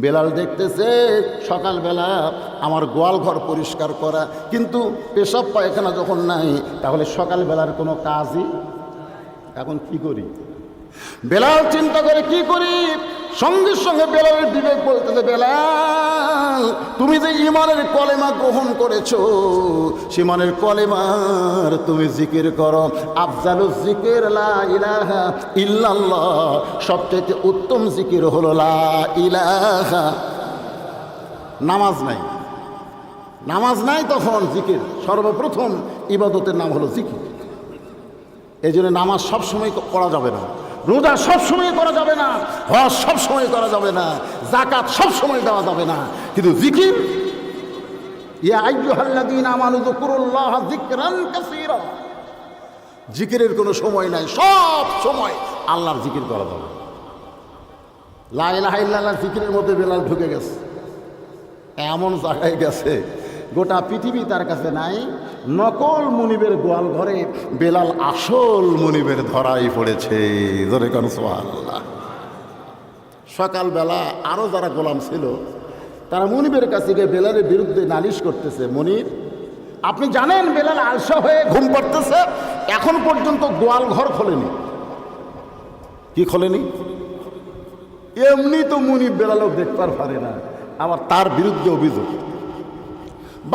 বেলাল দেখতেছে সকালবেলা আমার গোয়াল ঘর পরিষ্কার করা, কিন্তু পেশাব পায়খানা যখন নাই তাহলে সকালবেলার কোনো কাজই, এখন কি করি? বেলাল চিন্তা করে কি করি। সঙ্গে সঙ্গে বেলালের বিবেক বলতেছে, বেলাল তুমি যে ইমানের কলেমা গ্রহণ করেছো, সীমানের কলেমার তুমি জিকির করো। আফজালুজ জিকির লা ইলাহা ইল্লাল্লাহ, সবচেয়ে উত্তম জিকির হলো লা ইলাহা। নামাজ নাই, নামাজ নাই তখন জিকির, সর্বপ্রথম ইবাদতের নাম হলো জিকির। এই জন্য নামাজ সবসময় পড়া যাবে না, রোজা সবসময় করা যাবে না, হজ সবসময় করা যাবে না, যাকাত সবসময় দেওয়া যাবে না, কিন্তু জিকির, ইয়া আইয়ুহাল্লাযীনা আমানু যকুরুল্লাহা যিকরান কাসীরা, জিকিরের কোনো সময় নাই, সব সময় আল্লাহর জিকির করা যাবে। লা ইলাহা ইল্লাল্লাহর জিকিরের মধ্যে বেলাল ঢুকে গেছে, এমন জায়গায় গেছে গোটা পৃথিবী তার কাছে নাই। নকল মুনিবের গোয়াল ঘরে বেলাল আসল মুনিবের ধরাই পড়েছে। জোরে কোন সুবহানাল্লাহ। সকালবেলা আরও যারা গোলাম ছিল তারা মুনিবের কাছে গিয়ে বেলালের বিরুদ্ধে নালিশ করতেছে, মুনিব আপনি জানেন বেলাল আলসা হয়ে ঘুম পড়তেছে, এখন পর্যন্ত গোয়াল ঘর খোলেনি। কি খোলেনি? এমনি তো মুনিব বেলালও দেখতে পারে না, আবার তার বিরুদ্ধে অভিযোগ।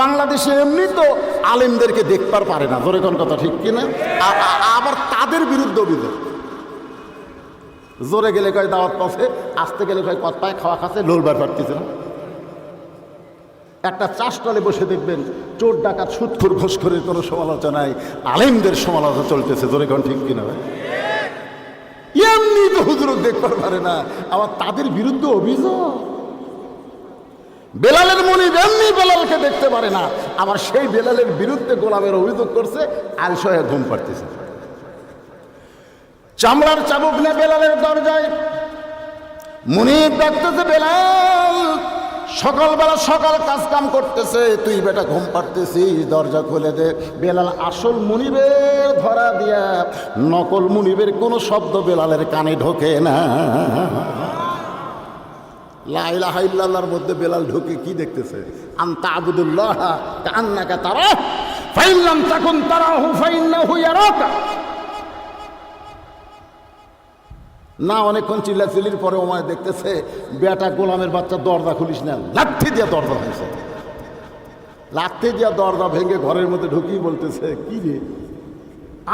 বাংলাদেশে এমনি তো আলেমদেরকে দেখতে পারে না, ধরে কোন কথা ঠিক কিনা, আবার তাদের বিরুদ্ধে অভিযোগ। জোরে গেলে কয় দাওয়াত পাচ্ছে, আসতে গেলে কয় কত পায়, খাওয়া খাচ্ছে, লোলবার পারতেছে না। একটা চাষটলে বসে দেখবেন চোর ডাকাত সুদখোর ঘুষখোরের কোনো সমালোচনায় আলেমদের সমালোচনা চলতেছে, জোরে কোন ঠিক কিনা। এমনি তো হুজুর দেখতে পারে না, আবার তাদের বিরুদ্ধে অভিযোগ। বেলালের মুনিব এমনি বেলালকে দেখতে পারে না, আবার সেই বেলালের বিরুদ্ধে গোলামের অভিযোগ করছে, আলসা হয়ে ঘুম পাড়তেছে। চামড়ার চাবুক নিয়ে বেলালের দরজায় মুনিব ডাকতেছে, বেলাল সকালবেলা সকাল কাজ কাম করতেছে, তুই বেটা ঘুম পাড়তেছিস, দরজা খুলে দে। বেলাল আসল মুনিবের ধরা দিয়া নকল মুনিবের কোনো শব্দ বেলালের কানে ঢোকে না। লা ইলাহা ইল্লাল্লাহর মধ্যে বেলাল ঢুকে কি দেখতেছে? আনতা আবুদুল্লাহ কান্নাকা তারা ফাইন লাম তাকুন তারাহু ফাইন্নাহু ইয়ারাকা। না, অনেকক্ষণ চিল্লাচিল্লির পরে ওমায় দেখতেছে বেটা গোলামের বাচ্চা, দরজা খুলিস না, লাঠি দিয়া দরজা ভেঙেছে। লাঠি দিয়া দরজা ভেঙে ঘরের মধ্যে ঢুকিয়ে বলতেছে, কি রে,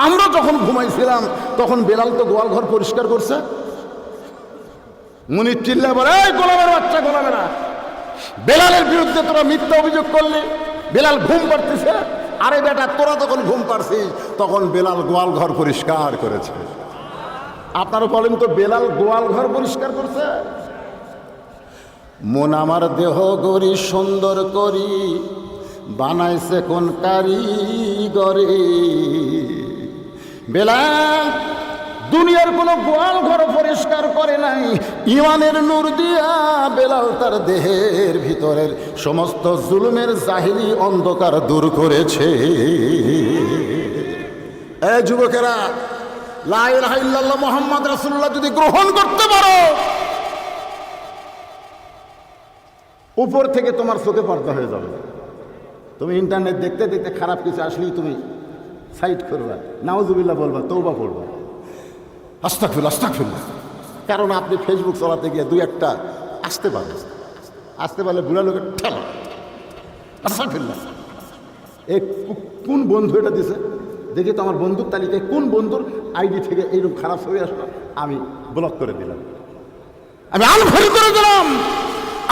আমরা যখন ঘুমাইছিলাম তখন বেলাল তো গোয়াল ঘর পরিষ্কার করছে। মুনির চিল্লা বলে, এই গোলামের বাচ্চা, গোলামেরা, বেলালের বিরুদ্ধে তোরা মিথ্যা অভিযোগ করলি, বেলাল ঘুম পাড়তেছে। আরে বেটা, তোরা তখন ঘুম পাড়ছিস তখন বেলাল গোয়াল ঘর পরিষ্কার করেছে। আপনারা বলেন তো, বেলাল গোয়াল ঘর পরিষ্কার করছে? মন আমার দেহ গড়ি সুন্দর করি, বানাইছে কোন কারিগরে। বেলাল দুনিয়ার কোনো গোয়াল ঘর পরিষ্কার করে নাই, ইমানের নূর দিয়া বেলাল তার দেহের ভিতরের সমস্ত জুলুমের জাহিলি অন্ধকার দূর করেছে। এ যুবকেরা, লা ইলাহা ইল্লাল্লাহ মুহাম্মদ রাসূলুল্লাহ যদি গ্রহণ করতে পারো, উপর থেকে তোমার চোখে পর্দা হয়ে যাবে। তুমি ইন্টারনেট দেখতে দেখতে খারাপ কিছু আসলেই তুমি সাইড করবা, নাউজুবিল্লাহ বলবা, তওবা পড়বা, আস্তাগফিরুল্লাহ আস্তাগফিরুল্লাহ। কারণ আপনি ফেসবুক চালাতে গিয়ে দুই একটা আসতে পারলে বুড়া লোকের ঠেলা, আস্তাগফিরুল্লাহ। এই কোন বন্ধু এটা দিছে, দেখি তো আমার বন্ধুর তালিকায় কোন বন্ধুর আইডি থেকে এইরকম খারাপ ছবি আসলো, আমি ব্লক করে দিলাম, আমি আনফলো করে দিলাম।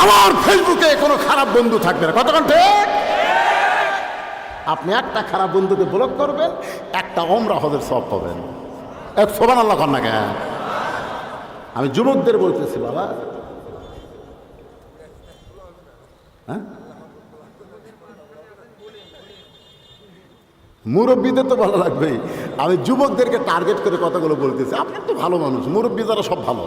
আমার ফেসবুকে কোনো খারাপ বন্ধু থাকবে না। কতক্ষণ ঠিক? আপনি একটা খারাপ বন্ধুকে ব্লক করবেন, একটা ওমরা হজের সওয়াব পাবেন। এক সুবহানাল্লাহ কর না কেন? আমি যুবকদের বলতেছি, বাবা, হ্যাঁ, মুরব্বীদের তো ভালো লাগবেই, আমি যুবকদেরকে টার্গেট করে কথাগুলো বলতেছি। আপনার তো ভালো মানুষ, মুরব্বী যারা সব ভালো।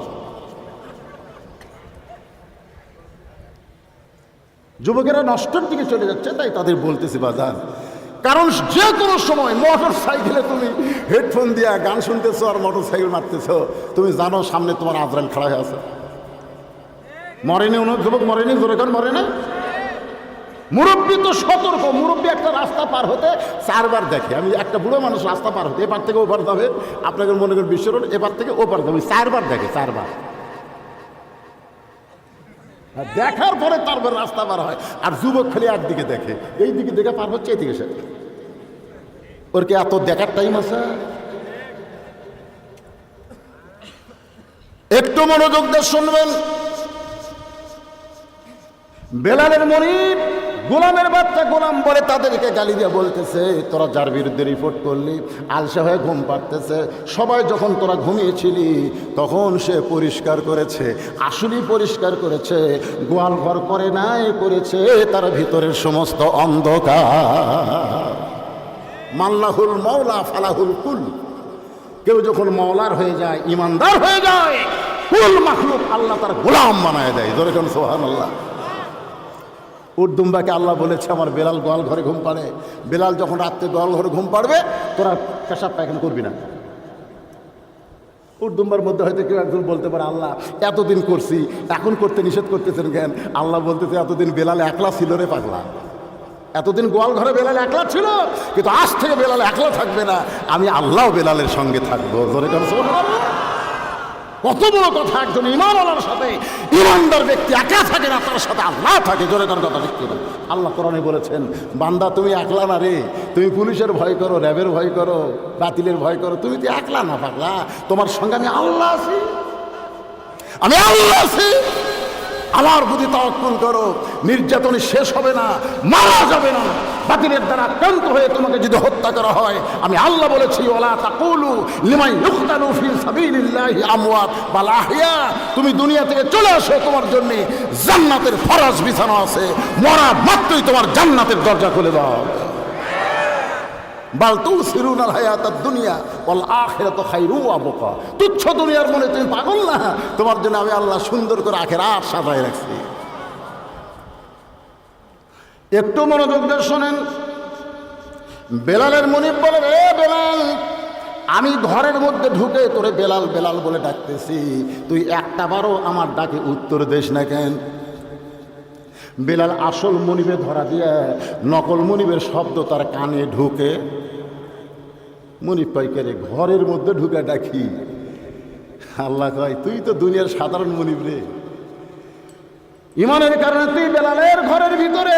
যুবকেরা নষ্টের দিকে চলে যাচ্ছে, তাই তাদের বলতেছি বাজার। কারণ যে কোনো সময় মোটর সাইকেলে তুমি হেডফোন দিয়ে গান শুনতেছো আর মোটর সাইকেল মারতেছো, তুমি জানো সামনে তোমার আজরাইল খাড়া হয়ে আছে। মরেনি, অনেক যুবক মরেনি, জোরে কান মরে না। মুরব্বী তো সতর্ক, মুরব্বী একটা রাস্তা পার হতে 4 বার দেখে। আমি একটা বুড়ো মানুষ রাস্তা পার হতে এপার থেকে ওপার যাবে, আপনাকে মনে করেন বিশ্ব রোড, এপার থেকে ওপার যাবে, 4 বার দেখে, 4 বার দেখার পরে তারপর রাস্তা পার হয়। আর যুবক খালি একদিকে দেখে, এই দিকে দেখে পার হচ্ছে, এইদিকে সে, ওর কি এত দেখার টাইম আছে? একটু মনোযোগ দিয়ে শুনবেন। বেলালের মুরিদ গোলামের বাচ্চা গোলাম বলে তাদেরকে গালি দিয়ে বলতেছে, তোরা যার বিরুদ্ধে রিপোর্ট করলি আলসে হয়ে ঘুম পাড়তেছে, সবাই যখন তোরা ঘুমিয়েছিলি তখন সে পরিষ্কার করেছে, আসলেই পরিষ্কার করেছে, গোয়াল ঘর করে নাই, করেছে তার ভিতরের সমস্ত অন্ধকার। মাল্লাহুল মাওলা ফালাহুল কুল। কেউ যখন মাওলার হয়ে যায়, ইমানদার হয়ে যায়, কুল মাখলুক আল্লাহ তার গোলাম বানায় দেয়। জোরে কোন সুবহানাল্লাহ। উর্দুম্বাকে আল্লাহ বলেছে, আমার বেলাল গোয়াল ঘরে ঘুম পাড়ে, বেলাল যখন রাত্রে গোয়াল ঘরে ঘুম পাড়বে তোরা পেশাব পায়খানা করবি না। উর্দুম্বার মধ্যে হয়তো কেউ একজন বলতে পারে, আল্লাহ এতদিন করছি, এখন করতে নিষেধ করতেছেন কেন? আল্লাহ বলতেছে, এতদিন বেলাল একলা ছিল রে পাগলা, এতদিন গোয়াল ঘরে বেলাল একলা ছিল, কিন্তু আজ থেকে বেলাল একলা থাকবে না, আমি আল্লাহ বেলালের সঙ্গে থাকবো। জোরে কান সুবহানাল্লাহ। কত বড় কথা! একজন ঈমানওয়ালার সাথে ঈমানদার ব্যক্তি একা থাকে না, তার সাথে আল্লাহ থাকে। জোরে কান কথা ঠিক না? আল্লাহ কোরআনে বলেছেন, বান্দা তুমি একলা না রে, তুমি পুলিশের ভয় করো, র্যাবের ভয় করো, বাতিলের ভয় করো, তুমি তো একলা না পাগলা, তোমার সঙ্গে আমি আল্লাহ আছি, আমি আল্লাহ আছি। আমার প্রতি তাওয়াক্কুল করো, নির্যাতন শেষ হবে না, মারা যাবে না। বাতিলের দ্বারা আক্রান্ত হয়ে তোমাকে যদি হত্যা করা হয়, আমি আল্লাহ বলেছি, ওয়ালা তাকুলু লিমান ইউকতালু ফি সাবিলিল্লাহি আমওয়াত বাল আহইয়া। তুমি দুনিয়া থেকে চলে আসো, তোমার জন্য জান্নাতের ফরাজ বিছানো আছে, মরা মাত্রই তোমার জান্নাতের দরজা খুলে দাও। বাল তুসিরুনাল হায়াতাদ দুনিয়া ওয়াল আখিরাতু খায়রু ওয়া আবকা। তুচ্ছ দুনিয়ার মনে তুমি পাগল না, তোমার জন্য আমি আল্লাহ সুন্দর করে আখিরাত সাজায় রাখছি। একটু মনোযোগ দিয়ে শোনেন। বেলালের মুনিব বলে, রে বেলাল, আমি ঘরের মধ্যে ঢুকে তোরে বেলাল বেলাল বলে ডাকতেছি, তুই একটা বারও আমার ডাকে উত্তর দিস না কেন? বেলাল আসল মুনিবে ধরা দিয়ে নকল মুনিবের শব্দ তার কানে ঢুকে, মুনিব পাইকারে ঘরের মধ্যে ঢুকে ডাকি। আল্লাহ কয়, তুই তো দুনিয়ার সাধারণ মুনিব রে, ইমানের কারণে তুই বেলালের ঘরের ভিতরে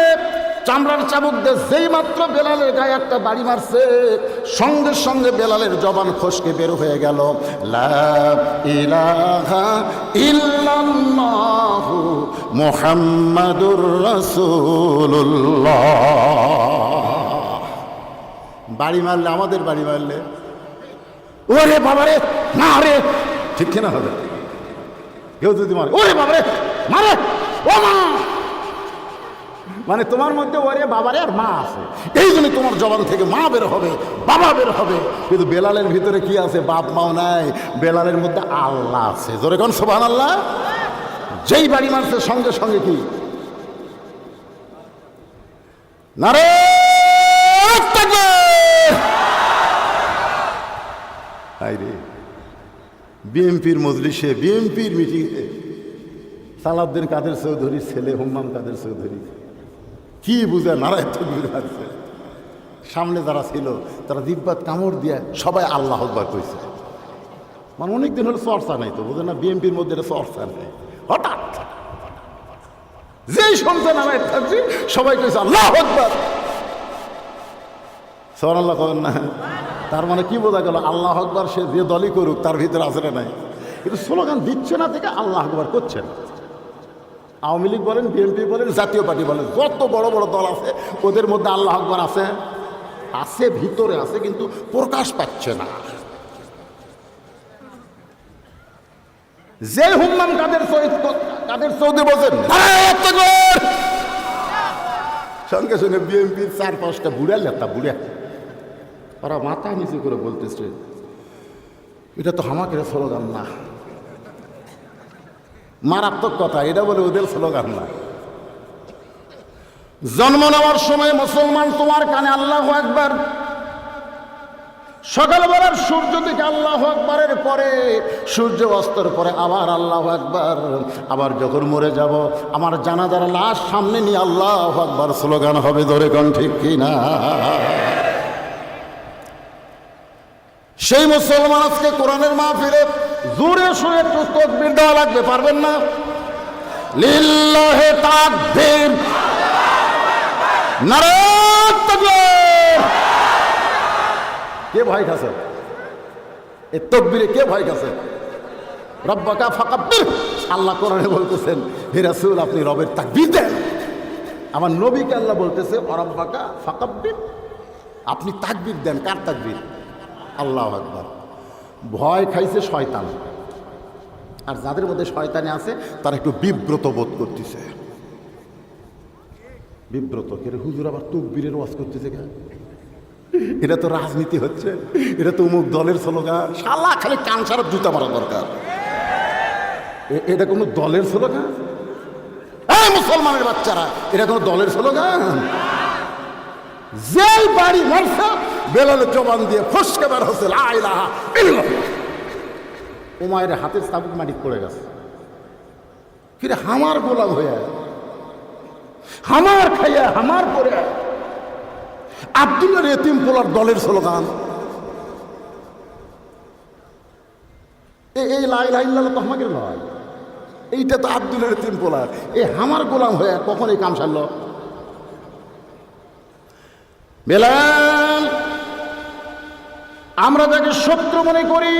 চামড়ার চাবুক দিয়ে যেই মাত্র বেলালের গায়ে একটা বাড়ি মারছে, সঙ্গে সঙ্গে বেলালের জবান ফসকে বের হয়ে গেল, লা ইলাহা ইল্লাল্লাহু মুহাম্মাদুর রাসূলুল্লাহ। বাড়ি মারলে, আমাদের বাড়ি মারলে, ওরে বাবারে না রে, ঠিক কিনা হবে? কেউ যদি মারে, ওরে বাবারে মারে, ও মা, মানে তোমার মধ্যে ওরে বাবারে আর মা আছে, এই জন্য তোমার জবান থেকে মা বের হবে, বাবা বের হবে। কিন্তু বেলালের ভিতরে কি আছে? বাপ মাও নাই, বেলালের মধ্যে আল্লাহ আছে। জোরে কোন সুবহানাল্লাহ। যেই বাড়ি মারছে সঙ্গে সঙ্গে কি নারে তাকবীর। বিএনপির মজলিসে, বিএনপির মিটিংয়ে সালাউদ্দিন কাদের চৌধুরীর ছেলে হুম্মাম কাদের চৌধুরী কি বুঝে নারায় তাকবীর মারছে। সামনে যারা ছিল তারা জিহ্বাত কামড় দিয়ে সবাই আল্লাহু আকবার কইছে। মানে অনেকদিন হলো চর্চা নাই, তো বুঝে না, বিএনপির মধ্যে চর্চা নেই। হঠাৎ যেই শুনছে নারায় তাকবীর, সবাই কইছে আল্লাহু আকবার। সুবহানাল্লাহ করেন না? তার মানে কি বোঝা গেল? আল্লাহু আকবার সে যে দলই করুক তার ভিতরে আসলে নাই, কিন্তু স্লোগান দিচ্ছে না থেকে আল্লাহু আকবার করছেন। আওয়ামী লীগ বলেন, বিএনপি বলেন, জাতীয় পার্টি বলেন, যত বড় বড় দল আছে ওদের মধ্যে আল্লাহু আকবার আছে, আছে ভিতরে আছে, কিন্তু প্রকাশ পাচ্ছে না। যে হুম্মাম কাদের চৌধুরী বলছেন সঙ্গে সঙ্গে বিএনপির 4-5টা বুড়া লেতা বুড়া, ওরা মাথা নিচু করে বলতেছে, এটা তো হামাকের স্লোগান না। মারাত্মক কথা, এটা বলে ওদের স্লোগান না। জন্ম নেওয়ার সময় মুসলমান তোমার কানে আল্লাহু আকবার সকালবেলার সূর্য দিকে আল্লাহু আকবারের পরে, সূর্য অস্তর পরে আবার আল্লাহু আকবার। আবার যখন মরে যাব, আমার জানাজার লাশ সামনে নিয়ে আল্লাহু আকবার স্লোগান হবে, ধরে কোন ঠিক কিনা? সেই মুসলমান আজকে কোরআনের মাহফিলে জোরে শুয়ে একটু তাকবীর দেওয়া লাগবে, পারবেন না? লিল্লাহি তাকবীর, নারে তাকবীর। কে ভয় খাচ্ছে? এই তাকবীরে কে ভয় খাচ্ছে? রব্বাকা ফাকাব্বির। আল্লাহ কোরআনে বলতেছেন, হে রাসূল আপনি রবের তাকবীর দেন। আমার নবীকে আল্লাহ বলতেছে রব্বাকা ফাকাব্বির, আপনি তাকবীর দেন। কার তাকবীর? আল্লাহু আকবার। ভয় খাইছে শয়তান, আর যাদের মধ্যে শয়তানি আছে তারা একটু বিব্রত বোধ করতেছে। বিব্রত কে? হুজুর আবার তাকবীরের ওয়াজ করতেছে কেন? এটা তো রাজনীতি হচ্ছে, এটা তো অমুক দলের স্লোগান। শালা খালি কান সারা জুতা মারা দরকার। এটা কোনো দলের স্লোগান? এই মুসলমানের বাচ্চারা, এটা কোনো দলের স্লোগান? যেই বাড়ি মারছে বেলালের জবান দিয়ে ফসকে বের হচ্ছে লা ইলাহা ইল্লাল্লাহ। উমায়ের হাতের চাবুক মাটি পড়ে গেছে। কিরে হামার গোলাম হয়ে, হামার খাইয়া হামার পরে আব্দুল্লাহর এতিম পোলার দলের স্লোগান। এই লা ইলাহা ইল্লাল্লাহ তো আমাকে নয়, এইটা তো আব্দুল্লাহর এতিম পোলার। এই হামার গোলাম হয়ে কখন এই কাম সারল? বেলাল, আমরা যাকে শত্রু মনে করি,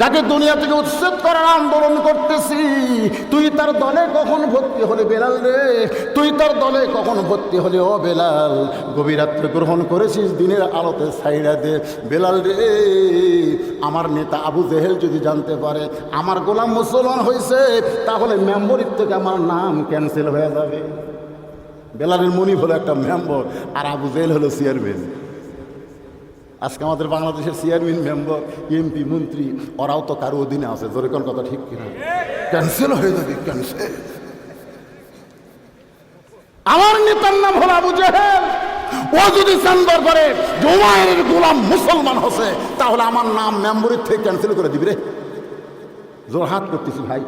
যাকে দুনিয়া থেকে উচ্ছেদ করার আন্দোলন করতেছি, তুই তার দলে কখন ভর্তি হলে বেলাল রে? তুই তার দলে কখন ভর্তি হলে? ও বেলাল, গভীর রাত্রে গ্রহণ করেছিস, দিনের আলোতে ছাইড়া দে। বেলাল রে, আমার নেতা আবু জেহেল যদি জানতে পারে আমার গোলাম মুসলমান হয়েছে, তাহলে মেম্বরের থেকে আমার নাম ক্যান্সেল হয়ে যাবে। বেলালের মনিব হলো একটা মেম্বর, আর আবু জেহেল হলো চেয়ারম্যান। আজকে আমাদের বাংলাদেশের চেয়ারম্যান, মেম্বার, এমপি, মন্ত্রী, ওরাও তো কারো অধীনে আছে। জোরে কোন কথা ঠিক কিনা? ক্যান্সেল হয়ে যাবে, ক্যান্সেল। আমার নেতার নাম হলো আবু জেহেল। ও যদি জানবার পারে উমাইরের গোলাম মুসলমান হচ্ছে, তাহলে আমার নাম মেম্বরের থেকে ক্যান্সেল করে দিবি রে। জোরহাট করতেছি ভাই,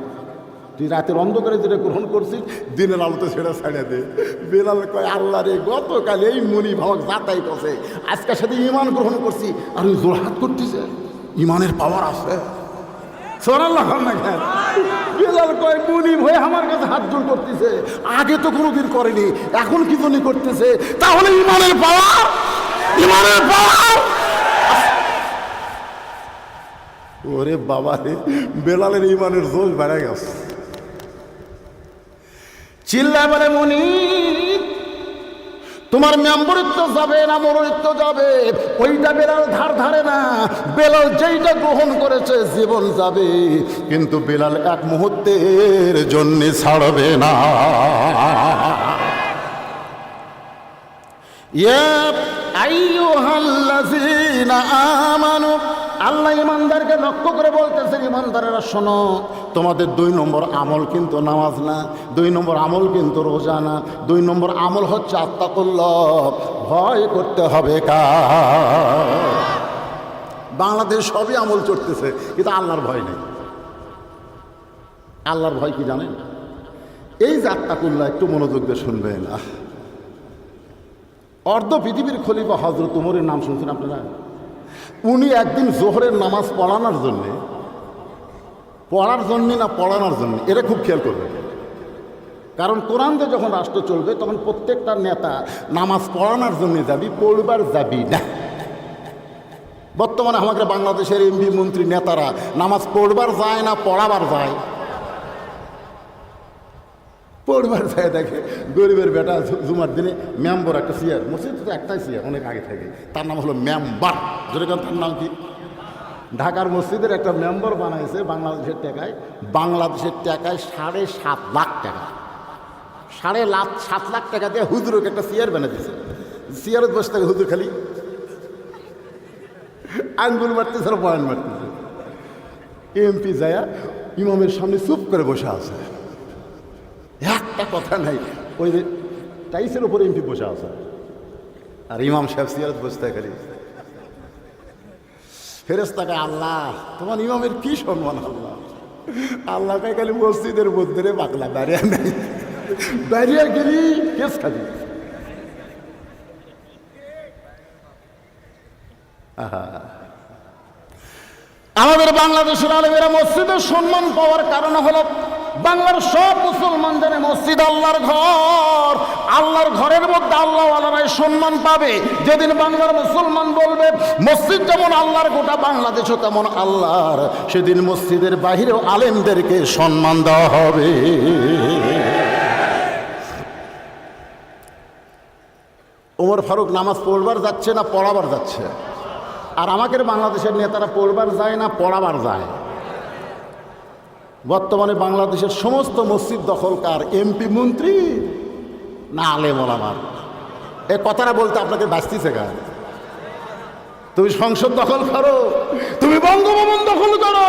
তুই রাতের অন্ধকারে যেটা গ্রহণ করছিস, দিনের আলোতে সেটা ছেড়ে দে। বেলাল কয় আল্লাহ রে, গতকাল এই মনিব আমাকে যাতাই করছে, আজকের সাথে ইমান গ্রহণ করছি, আর ওই জোরহাট করতেছে। ইমানের পাওয়ার আছে। সোনাল্লাহ না কেন? বেলাল কয় মনিব হয়ে আমার কাছে হাত জোর করতেছে, আগে তো কোনোদিন করেনি, এখন কি জন্য করতেছে? তাহলে ইমানের পাওয়ার, ইমানের পাওয়ার। ওরে বাবা রে, বেলালের ইমানের জোর বেড়ে গেছে। চিল্লা বলে মনিব, তোমার মেম্বরিত্ব যাবে না মরণিত্ব যাবে, ওইটা বেলাল ধার ধারে না। বেলাল যেইটা গ্রহণ করেছে জীবন যাবে, কিন্তু বেলাল এক মুহূর্তের জন্য ছাড়বে না। ইয়া আইয়ুহাল্লাযীনা আমানু, আল্লাহ ইমানদারকে লক্ষ্য করে বলতেছেন, ইমানদারেরা শোনো, তোমাদের 2 নম্বর আমল কিন্তু নামাজ না, 2 নম্বর আমল কিন্তু রোজা না, 2 নম্বর আমল হচ্ছে আত্তাকুল্লাহ, ভয় করতে হবে কার? বাংলাদেশ সবই আমল চড়তেছে, কিন্তু আল্লাহর ভয় নেই। আল্লাহর ভয় কি জানেন? এই যে আত্তাকুল্লাহ, একটু মনোযোগ দিয়ে শুনবেন। অর্ধ পৃথিবীর খলিফা হযরত উমরের নাম শুনছেন আপনারা? উনি একদিন জোহরের নামাজ পড়ানোর জন্যে, পড়ার জন্যে না পড়ানোর জন্য, এটা খুব খেয়াল করবেন। কারণ কোরআন দিয়ে যখন রাষ্ট্র চলবে, তখন প্রত্যেকটা নেতা নামাজ পড়ানোর জন্য যাবি, পড়বার যাবি না। বর্তমানে আমাদের বাংলাদেশের এমপি, মন্ত্রী, নেতারা নামাজ পড়বার যায় না, পড়াবার যায়। পড়বার যায়, দেখে গরিবের বেটা জুমার দিনে মেম্বার একটা চেয়ার, মসজিদ তো একটাই চেয়ার অনেক আগে থেকে, তার নাম হলো মেম্বার। যদি তার নাম কি? ঢাকার মসজিদের একটা মেম্বার বানাইছে বাংলাদেশের টাকায়, বাংলাদেশের টাকায় 7.5 লাখ টাকা, 7.5 লাখ টাকা দিয়ে হুজুরকে একটা চেয়ার বানিয়ে দিয়েছে। চেয়ারে বসে থাকে হুজুর, খালি আঙ্গুল মারতেছে আর বয়ান মারতেছে। এমপি যায়া ইমামের সামনে চুপ করে বসে আছে, একটা কথা নাই। ওই টাইসের উপরে এমপি বসে আছে, আর ইমাম সাহেব চেয়ারে বসে থাকে খালি। ফেরেশতাকে, আল্লাহ তোমার ইমামের কি সম্মান, আল্লাহ আল্লাহকে খালি মসজিদের মধ্যে রে বাকলা দাঁড়িয়ে নেই, দাঁড়িয়ে গেলি কেস খাবি। আমাদের বাংলাদেশের আলেমেরা মসজিদের সম্মান পাওয়ার কারণ হলো বাংলার সব মুসলমান জানে মসজিদ আল্লাহর ঘর, আল্লাহর ঘরের মধ্যে আল্লাহ আল্লাহরাই সম্মান পাবে। যেদিন বাংলার মুসলমান বলবে মসজিদ যেমন আল্লাহর, গোটা বাংলাদেশও তেমন আল্লাহর, সেদিন মসজিদের বাহিরেও আলেমদেরকে সম্মান দেওয়া হবে। ওমর ফারুক নামাজ পড়বার যাচ্ছে না পড়াবার যাচ্ছে? আর আমাদের বাংলাদেশের নেতারা পড়বার যায় না পড়াবার যায়? বর্তমানে বাংলাদেশের সমস্ত মসজিদ দখলকার এমপি মন্ত্রী না আলেম ওলামার? এ কথাটা বলতে আপনাকে বাঁচতেছে গা? তুমি সংসদ দখল করো, তুমি বঙ্গভবন দখল করো,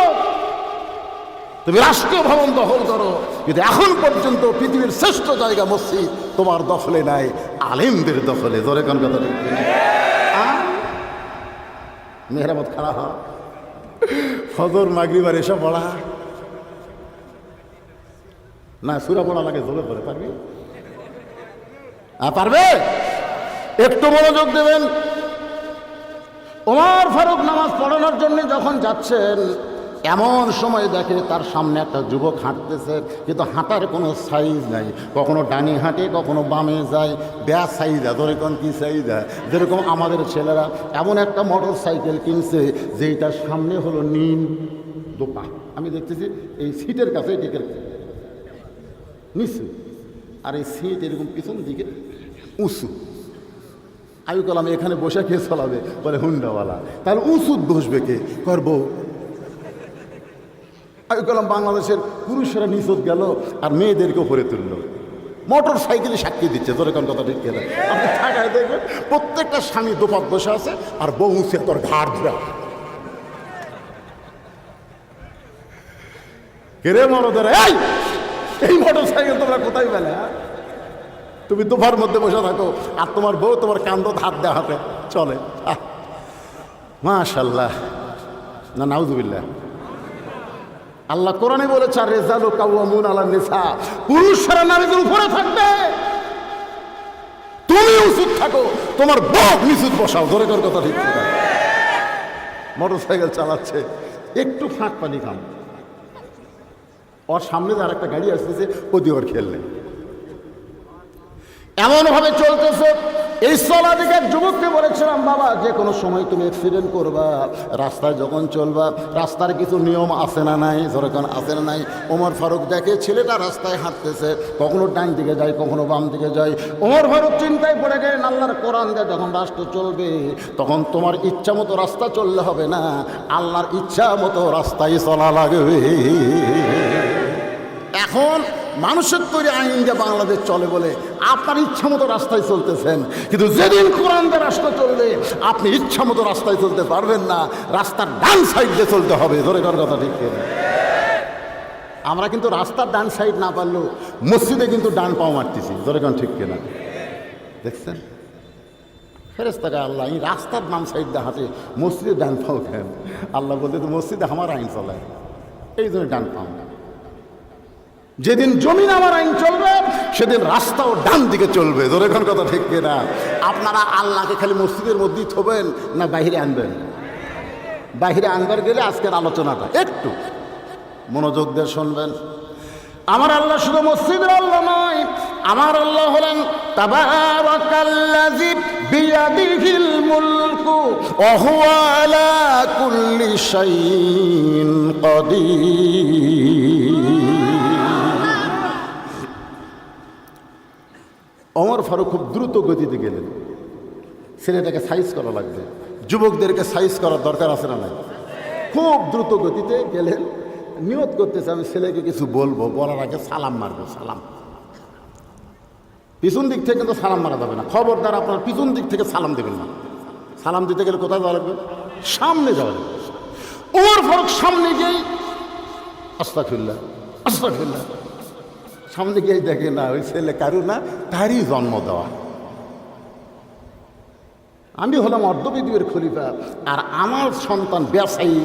তুমি রাষ্ট্রীয় ভবন দখল করো, কিন্তু এখন পর্যন্ত পৃথিবীর শ্রেষ্ঠ জায়গা মসজিদ তোমার দখলে নাই, আলেমদের দখলে। ধরে কোন কথা মেহরামত খাড়া হ, ফজর মাগরিব আর এসব পড়া না, সূরা পড়া লাগে জোরে পড়ে পারবি? পারবে? একটু মনোযোগ দেবেন। ওমর ফারুক নামাজ পড়ানোর জন্য যখন যাচ্ছেন, এমন সময় দেখে তার সামনে একটা যুবক হাঁটতেছে, কিন্তু হাঁটার কোনো সাইজ নাই, কখনো ডানে হাঁটে কখনো বামে যায়, ব্যা সাইজা। ধরে কোন কি সাইজা? যেরকম আমাদের ছেলেরা এমন একটা মোটর সাইকেল কিনছে যেটার সামনে হলো নীল দোপা, আমি দেখতেছি এই সিটের কাছে টিকের নিচু, আর এই সিট এরকম পিছন দিকে উঁচু। আমি বললাম এখানে বসে কে চালাবে? বলে হুন্ডাওয়ালা। তাহলে উঁচুত বসবে কে? করবো। আমি বললাম বাংলাদেশের পুরুষেরা নিচত গেল আর মেয়েদেরকে উপরে তুলল, মোটর সাইকেলে সাক্ষী দিচ্ছে। ধরে কোন কথা ঠিক কেনা? আপনি থাকায় দেখবেন প্রত্যেকটা স্বামী দোপাত বসে আছে আর বউ উঁচে তোর ঘাড় ধরে। কেরে মরদের এই মোটর সাইকেল তোমরা কোথায় পেলে? তুমি দোফার মধ্যে বসে থাকো আর তোমার বউ তোমার কান্দত হাত দেওয়া হাতে চলে। মাশাআল্লাহ, না নাউজুবিল্লাহ। আল্লাহ কোরআনে বলেছে রিজালু কাওয়ামুন আলান নিসা, পুরুষরা নারীদের উপরে থাকবে, তুমি উচিত থাকো, তোমার বউ নিচুত বসাও। ধরে কর কথা ঠিক না? মোটর সাইকেল চালাচ্ছে, একটু ফাঁক পানি খান, ওর সামনে যে আর একটা গাড়ি আসতেছে ওদি ওর খেয়াল নেই, এমনভাবে চলতেছে। এই চলাদিকে এক যুবককে বলেছিলাম, বাবা যে কোনো সময় তুমি অ্যাক্সিডেন্ট করবা, রাস্তায় যখন চলবা রাস্তার কিছু নিয়ম আছে না নাই? যখন আছে না নাই? ওমর ফারুক দেখে ছেলেটা রাস্তায় হাঁটতেছে, কখনো ডান দিকে যায় কখনো বাম দিকে যায়। ওমর ফারুক চিন্তায় পড়ে গেলেন, আল্লাহর কোরআন দিয়ে যখন রাষ্ট্র চলবে তখন তোমার ইচ্ছা মতো রাস্তা চললে হবে না, আল্লাহর ইচ্ছা মতো রাস্তায় চলা লাগবে। এখন মানুষের তৈরি আইন যে বাংলাদেশ চলে বলে আপনার ইচ্ছা মতো রাস্তায় চলতেছেন, কিন্তু যেদিন কোরআন দিয়ে রাস্তা চলবে আপনি ইচ্ছা মতো রাস্তায় চলতে পারবেন না, রাস্তার ডান সাইড দিয়ে চলতে হবে। ধরে কর কথা ঠিক কিনা? আমরা কিন্তু রাস্তার ডান সাইড না পারলেও মসজিদে কিন্তু ডান পাও মারতেছি। ধরে কর ঠিক কিনা? দেখছেন ফেরেশতাকে আল্লাহ এই রাস্তার ডান সাইড দিয়ে হাঁটে, মসজিদে ডান পাও কেন? আল্লাহ বলতে তো মসজিদে আমার আইন চলায়, এই জন্য ডান পাও না। যেদিন জমিন আমার আইন চলবে সেদিন রাস্তাও ডান দিকে চলবে। ধরে কোন কথা ঠিক কিনা? আপনারা আল্লাহকে খালি মসজিদের মধ্যেই থবেন না বাহিরে আনবেন? বাহিরে আনবার গেলে আজকের আলোচনাটা একটু মনোযোগ দিয়ে শুনবেন। আমার আল্লাহ শুধু মসজিদের আল্লাহ নয়, আমার আল্লাহ হলেন তাবারাকাল্লাযী বিয়াদিহিল মুলকু ওয়া হুয়া আলা কুল্লি শাইইন কাদির। ওমর ফারুক খুব দ্রুত গতিতে গেলেন, ছেলেটাকে সাইজ করা লাগবে, যুবকদেরকে সাইজ করার দরকার আছে না নাই? খুব দ্রুত গতিতে গেলেন, নিয়ত করতেছে আমি ছেলেকে কিছু বলবো, বলার আগে সালাম মারবো। সালাম পিছন দিক থেকে কিন্তু সালাম মারা যাবে না, খবরদার আপনার পিছন দিক থেকে সালাম দেবেন না। সালাম দিতে গেলে কোথায় যাওয়া লাগবে? সামনে যাওয়া লাগবে। ওমর ফারুক সামনে গিয়েই আস্তাগফিরুল্লাহ আস্তাগফিরুল্লাহ, সামনে গিয়ে দেখে না ওই ছেলে কারু না, তারই জন্ম দেওয়া। আমি হলাম অর্ধবিদুয়ের খলিফা, আর আমার সন্তান ব্যবসায়ী।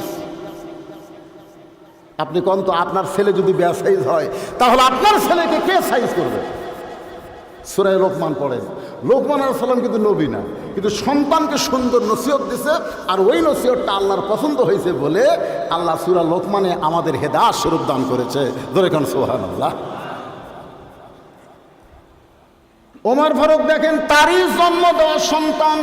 আপনি কোন তো, আপনার ছেলে যদি ব্যবসায়ী হয় তাহলে আপনার ছেলেকে কে সাইজ করবে? সূরা লোকমান পড়েন। লোকমান আলাইহিস সালাম কিন্তু নবী না, কিন্তু সন্তানকে সুন্দর নসিহত দিছে, আর ওই নসিহতটা আল্লাহর পছন্দ হয়েছে বলে আল্লাহ সূরা লোকমানে আমাদের হেদায়েত স্বরূপ দান করেছে। জোরে কোন সুবহানাল্লাহ। ওমর ফারুক দেখেন তারই জন্ম দেওয়া সন্তান।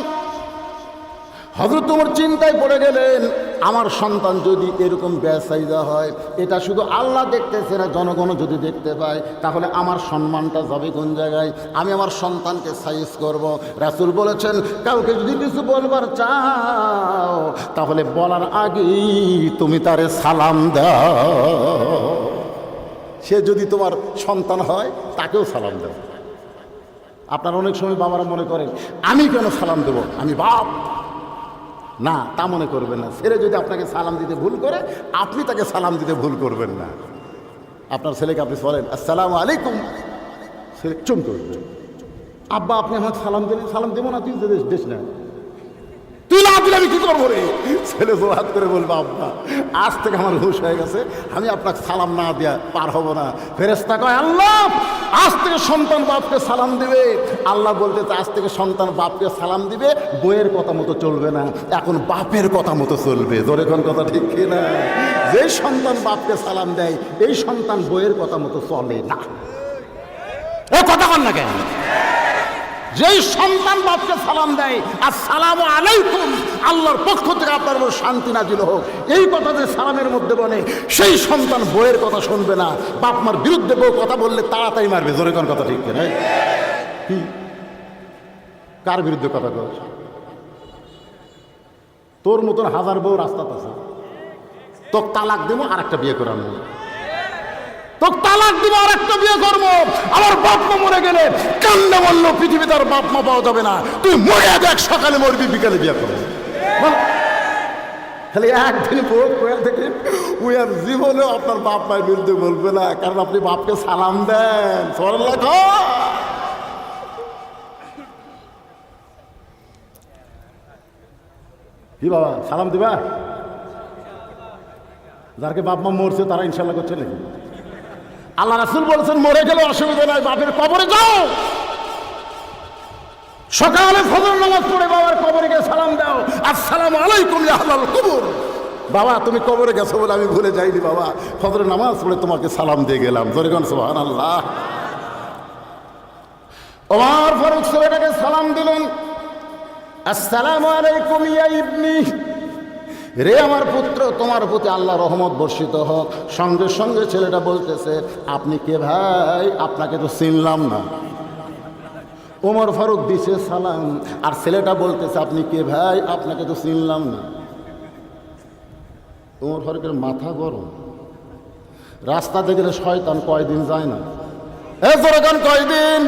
হযরত ওমর চিন্তায় পড়ে গেলেন, আমার সন্তান যদি এরকম বেসাইজা হয়, এটা শুধু আল্লাহ দেখতেছে না, জনগণ যদি দেখতে পায় তাহলে আমার সম্মানটা যাবে কোন জায়গায়? আমি আমার সন্তানকে সাইজ করব। রাসূল বলেছেন, কাউকে যদি কিছু বলবার চাও তাহলে বলার আগেই তুমি তারে সালাম দাও। সে যদি তোমার সন্তান হয় তাকেও সালাম দাও। আপনারা অনেক সময় বাবারা মনে করেন, আমি কেন সালাম দেব, আমি বাপ। না, তা মনে করবেন না। ছেলে যদি আপনাকে সালাম দিতে ভুল করে, আপনি তাকে সালাম দিতে ভুল করবেন না। আপনার ছেলেকে আপনি বলেন আসসালামু আলাইকুম, ছেলে চুম করবে। আব্বা আপনি আমাকে সালাম দিলেন, সালাম দেবো না, তুই দেশ না, তুই না দিলে আমি কি করবো রে? ছেলে জোর করে বলবো, আব্বা আজ থেকে আমার হুঁশ হয়ে গেছে, আমি আপনাকে সালাম না দিয়া পার হব না। ফেরেশতা কয়, আল্লাহ আজ থেকে সন্তান বাপকে সালাম দিবে। আল্লাহ বলতে আজ থেকে সন্তান বাপকে সালাম দিবে, বইয়ের কথা মতো চলবে না, এখন বাপের কথা মতো চলবে। জোরে কোন কথা ঠিক কিনা? যে সন্তান বাপকে সালাম দেয়, এই সন্তান বইয়ের কথা মতো চলে না। এ কথা কন না কেন? যেই সন্তান বাপকে সালাম দেয়, আসসালামু আলাইকুম, আল্লাহর পক্ষ থেকে আপনার উপর শান্তি নাজিল হোক, এই কথা যে সালামের মধ্যে বলে, সেই সন্তান বইয়ের কথা শুনবে না। বাপ মার বিরুদ্ধে বউ কথা বললে তাড়াতাড়ি মারবে। জোরে কোন কথা ঠিক কিনা? কি কার বিরুদ্ধে কথা কর? তোর মতন হাজার বউ রাস্তাতে আছে, তোকে তালাক দেবো আর একটা বিয়ে করানো, তোকে তালাক দিব আর একটা বিয়ে করবো। আমার বাপ মা মরে গেলে কান্না বললো পৃথিবীতে আর বাপ মা পাওয়া যাবে না, তুই মরে দেখ, সকালে মরবি বিকালে বিয়ে করবো। খালি একদিন থেকে ওই আর জীবনেও আপনার বাপ মায়ের বিরুদ্ধে বলবে না, কারণ আপনি বাপকে সালাম দেন। কি বাবা সালাম দিবা? যারকে বাপ মা মরছে তারা ইনশাল্লাহ করছে নাকি? আল্লাহ রাসূল বলেছেন, মরে গেলে অসুবিধা নাই, বাপের কবরে যাও, সকালে ফজর নামাজ পড়ে বাবার কবরে গিয়ে সালাম দাও, আসসালামু আলাইকুম ইয়া আহলাল কবর। বাবা তুমি কবরে গেছো বলে আমি ভুলে যাইনি, বাবা ফজর নামাজ পড়ে তোমাকে সালাম দিয়ে গেলাম। জোরে কোন সুবহানাল্লাহ। ওমর ফারুক ছেলেটাকে সালাম দিলেন, আসসালামু আলাইকুম ইয়া ইবনি, রে আমার পুত্র, তোমার প্রতি আল্লাহ রহমত বর্ষিত হোক। সঙ্গে সঙ্গে ছেলেটা বলতেছে, আপনি কে ভাই? আপনাকে তো চিনলাম না। ওমর ফারুক দিছে সালাম, আর ছেলেটা বলতেছে, আপনি কে ভাই? আপনাকে তো চিনলাম না। ওমর ফারুকের মাথা গরম। রাস্তাতে গেলে শয়তান কয়দিন যায় না? এ জোরে কয়দিন?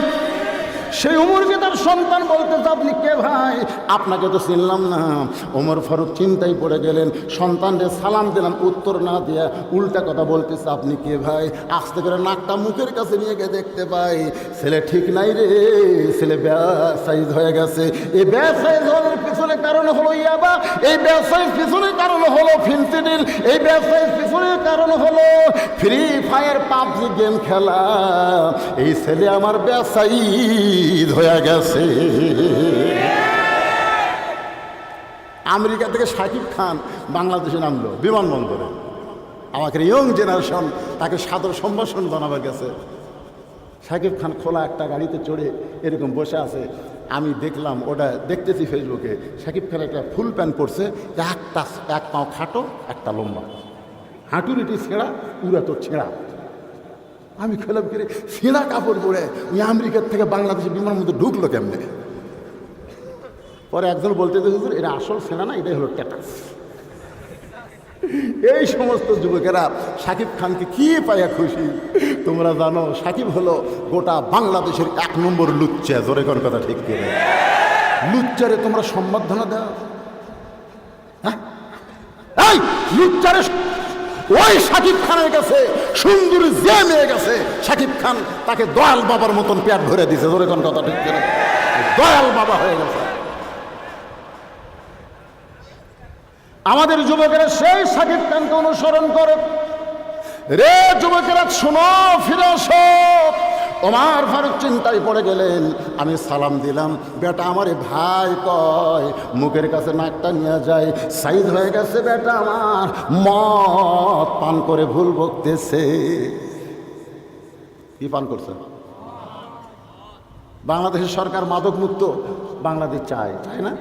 সেই উমরকে তার সন্তান বলতেছে, আপনি কে ভাই? আপনাকে তো চিনলাম না। ওমর ফারুক চিন্তায় পড়ে গেলেন, সন্তানকে সালাম দিলাম, উত্তর না দিয়া উল্টা কথা বলতেছে, আপনি কে ভাই? আস্তে করে নাকটা মুখের কাছে নিয়ে গিয়ে দেখতে পাই ছেলে ঠিক নাই রে, ছেলে ব্যাসাইজ হয়ে গেছে। এই ব্যাসাইজ হওয়ার পিছনে কারণ হলো ইয়াবা, এই ব্যাসাইজ পিছনের কারণ হলো ফেন্সিডিল, এই ব্যাসাইজ পিছনের কারণ হলো ফ্রি ফায়ার পাবজি গেম খেলা। এই ছেলে আমার ব্যাসাইজ হয়ে গেছে। আমেরিকা থেকে শাকিব খান বাংলাদেশে নামলো বিমানবন্দরে। আমাকে ইয়ং জেনারেশন তাকে সাদর সম্ভাষণ জানাবার গেছে। শাকিব খান খোলা একটা গাড়িতে চড়ে এরকম বসে আছে। আমি দেখলাম, ওটা দেখতেছি ফেসবুকে, শাকিব খান একটা ফুল প্যান্ট পরছে, এক পাও খাটো একটা লম্বা, হাঁটুর এটি ছেঁড়া, উড়া তো ছেঁড়া। আমি খেলাম করে ছেঁড়া কাপড় পরে ওই আমেরিকার থেকে বাংলাদেশের বিমানের মধ্যে ঢুকলো কেমনে? পরে একজন বলতে হুজুর, এটা আসল ছেঁড়া না, এটাই হলো ট্যাটাস। এই সমস্ত যুবকেরা শাকিব খানকে কি পাইয়া খুশি। তোমরা জানো শাকিব হলো গোটা বাংলাদেশের 1 নম্বর লুচ্চা। জোরে কোন কথা ঠিক করে? লুচ্চারে তোমরা সম্বর্ধনা দাও? হ্যাঁ, এই লুচ্চারে ওই শাকিব খানের কাছে সুন্দরী যে মেয়ে গেছে, শাকিব খান তাকে দয়াল বাবার মতন পেট ভরে দিছে। জোরে কোন কথা ঠিক করে? দয়াল বাবা হয়ে গেছে। আমাদের যুবকেরা সেই শাকিব খানকে অনুসরণ করে। রে যুবকেরা শোনো, ফিরে আসো। ওমর ফারুক চিন্তায় পড়ে গেলেন। আমি সালাম দিলাম, বেটা আমারে ভাই কয়, মুখের কাছে নাকটা নিয়ে যায়, সাইদ হয়ে গেছে বেটা আমার, মদ পান করে ভুল বকতেছে। কি পান করছে? বাংলাদেশের সরকার মাদক মুক্ত বাংলাদেশ চায়, চায় না?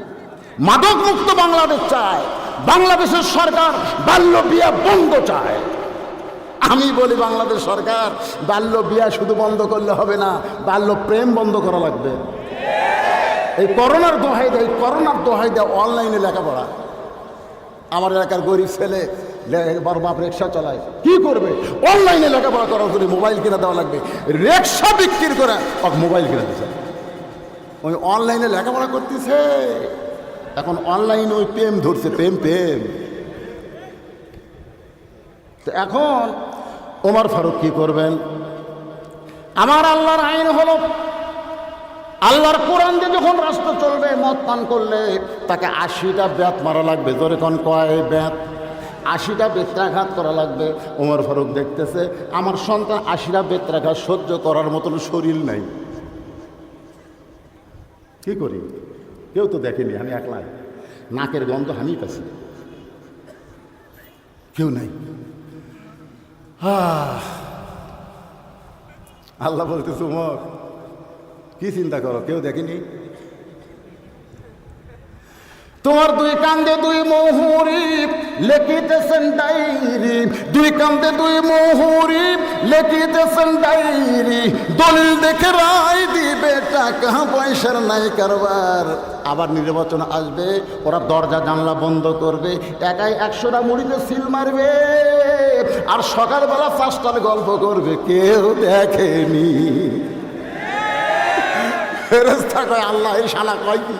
মাদক মুক্ত বাংলাদেশ চায়। বাংলাদেশের সরকার বাল্য বিয়ে বন্ধ চায়। আমি বলি বাংলাদেশ সরকার বাল্য বিয়া শুধু বন্ধ করলে হবে না, বাল্য প্রেম বন্ধ করা লাগবে। এই করোনার দোহাই দেয়, করোনার দোহাই দেয় অনলাইনে লেখাপড়া। আমার এলাকার গরিব ছেলে বড় বাপ রিক্সা চালায়, কি করবে? অনলাইনে লেখাপড়া করার জন্য মোবাইল কিনে দেওয়া লাগবে। রিক্সা বিক্রি করে মোবাইল কিনে দিচ্ছে, ওই অনলাইনে লেখাপড়া করতেছে। এখন অনলাইনে ওই প্রেম ধরছে, প্রেম প্রেম। তো এখন ওমর ফারুক কি করবেন? আমার আল্লাহর আইন হলো, আল্লাহর কোরআন দিয়ে যখন রাস্তা চলবে, মদ পান করলে তাকে 80টা বেত মারা লাগবে। জোরে কোন কয় বেত? 80টা বেত্রাঘাত করা লাগবে। ওমর ফারুক দেখতেছে আমার সন্তান 80টা বেত্রাঘাত সহ্য করার মতন শরীর নাই, কি করি? কেউ তো দেখেনি, আমি একলাই, নাকের গন্ধ আমি পাচ্ছি, কেউ নাই। আল্লাহ বলতেছে ওমর কি চিন্তা করো, কেউ দেখেনি? তোমার দুই কান্দে দুই মুহুরি লেখিতেছেন ডায়েরি, দুই কান্দে দুই মুহুরি লেখিতেছেন ডায়েরি, দলিল দেখে রায় দিবে, টাকা পয়সার নাই কারবার। আবার নির্বাচন আসবে, ওরা দরজা জানলা বন্ধ করবে, একাই 100টা মুড়িতে সিল মারবে, আর সকালবেলা 5টার গল্প করবে, কেউ দেখেনি। ফেরেশতা কয় আল্লাহ এই শালা কয় কি?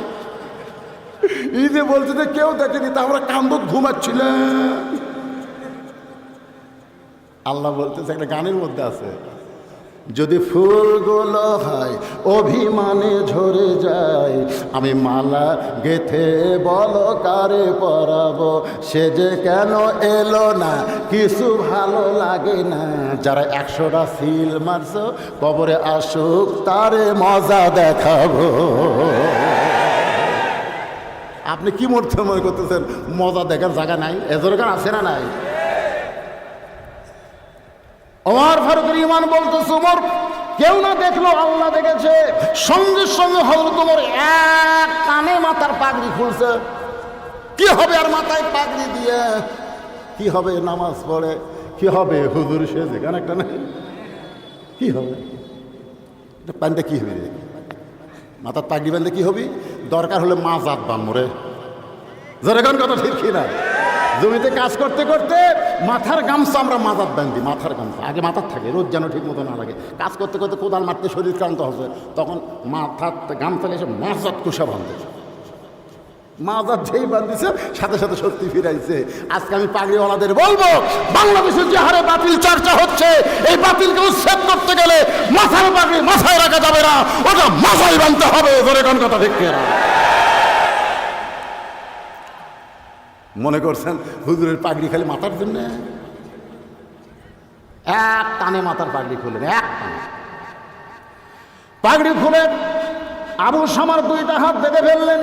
এই যে বলছে যে কেউ দেখেনি, তা আমরা কান্দক ঘুমাচ্ছিলাম। আল্লাহ বলতেছে, একটা গানের মধ্যে আছে, যদি ফুলগুলো হয় অভিমানে ঝরে যায়, আমি মালা গেথে বলো কারে পরাবো, সে যে কেন এলো না, কিছু ভালো লাগে না। যারা 100টা সিল মারছো কবরে আসুক, তারে মজা দেখাবো। আপনি কি মনে করতেছেন মজা দেখার জায়গা নাই? এজরকার আছে না নাই? ওমর ফারুকের ঈমান বলতেছে, ওমর কেউ না দেখলো আল্লাহ দেখেছে। সঙ্গে সঙ্গে হযরত ওমর এক কানে মাথার পাগড়ি খুলছে। কি হবে আর মাথায় পাগড়ি দিয়ে? কি হবে? নামাজ পড়ে কি হবে? হুজুর সেজে গান একটা নাই, কি হবে? পান্ডা কি হবে? মাথার পাগড়ি বাঁধলে কি হবে? দরকার হলে মাজাত বানমরে, যারা গান কথা ঠিক কিনা? জমিতে কাজ করতে করতে মাথার গামছা আমরা মাথার বান্ধি, মাথার গামছা আগে মাথার থাকে, রোজ যেন ঠিক মতো না লাগে। কাজ করতে করতে কোদাল মারতে শরীর ক্লান্ত হবে, তখন মাথার গামছা এসে মাজাত কুষা বাঁধতেছে। মাজাত যেই বাঁধতেছে সাথে সাথে শক্তি ফিরাইছে। আজকে আমি পাগড়িওয়ালাদের বলবো, বাংলাদেশে যে হারে বাতিল চর্চা হচ্ছে, এই বাতিলকে উচ্ছেদ করতে গেলে মাথার পাগড়ি মাথায় রাখা যাবে না, ওটা মাথায় বাঁধতে হবে। ধরে কোন কথা ঠিক কিনা? মনে করছেন হুজুরের পাগড়ি খালি মাথার জন্য? এক টানে মাথার পাগড়ি খুলেন, এক টানে পাগড়ি খুলে আবু শামার 2টা হাত বেঁধে ফেললেন।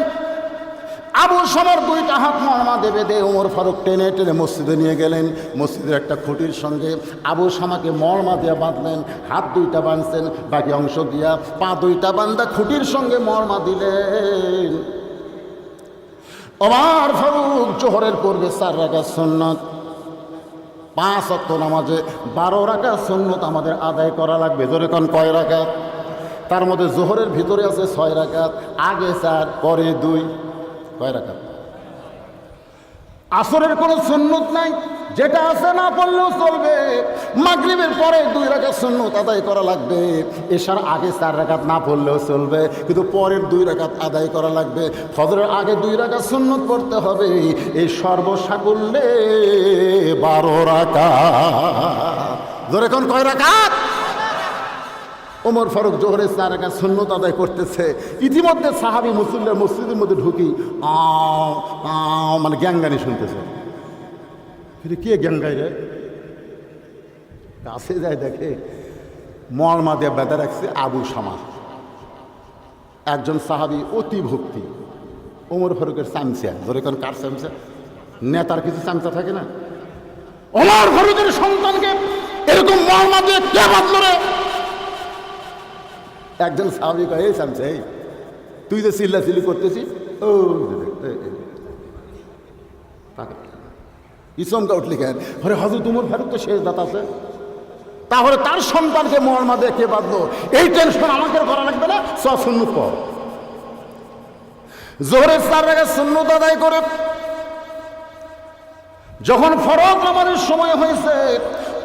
আবু শামার 2টা হাত মরমা দেবে দে ওমর ফারুক টেনে টেনে মসজিদে নিয়ে গেলেন। মসজিদের একটা খুঁটির সঙ্গে আবু শামাকে মরমা দিয়ে বাঁধলেন। হাত 2টা বাঁধছেন, বাকি অংশ দিয়া পা 2টা বান্ধা খুঁটির সঙ্গে মরমা দিলেন। ওমর ফারুক জোহরের পূর্বে 4 রাকাত সুন্নাত, 5 ওয়াক্ত নামাজে 12 রাকাত সুন্নাত আমাদের আদায় করা লাগবে। জোরে কোন কয় রাকাত? তার মধ্যে জোহরের ভিতরে আছে 6 রাকাত, আগে 4 পরে 2, কয় রাকাত? আসরের কোনো সুন্নত নাই, যেটা আছে না পড়লেও চলবে। মাগরিবের পরে 2 রাকাত সুন্নত আদায় করা লাগবে। এশার আগে 4 রাকাত না পড়লেও চলবে, কিন্তু পরের 2 রাকাত আদায় করা লাগবে। ফজরের আগে 2 রাকাত সুন্নত পড়তে হবে। এই সর্বসাকুল্যে 12 রাকাত। ধরে কোন কয় রাকাত? ওমর ফারুক জোহরের 4 রাকাত সুন্নত আদায় করতেছে। ইতিমধ্যে সাহাবী মুসল্লিরা মসজিদের মধ্যে ঢুকি মানে গ্যাঙ্গানি শুনতেছে। কে গ্যাঙ্গাই রে? কাছে যায় দেখে মলমা দিয়ে বেঁধে রাখছে আবু শামা, একজন সাহাবী, অতি ভক্তি, ওমর ফারুকের চামচা। ধরে কোন কার চামচা? নেতার কিছু চামচা থাকে না? ওমর ফারুকের সন্তানকে এরকম মলমা দিয়ে কে বাঁধল রে? একজন সাহাবী কয়, এই চামচা, এই তুই যে চিল্লাচিল্লি করতেছিস, ও ইসমকা উঠলি কেন? আরে হযরত ওমর ফারুক তো শেষ দাঁত আছে, তাহলে তার সন্তানকে মলমা দিয়ে কে বাঁধলো? এই টেনশন আমাকে করা লাগবে না। সুন্নত পর জোহরের 4 রাকাত সুন্নত আদায় করে যখন ফরজ নামাজের সময় হয়েছে,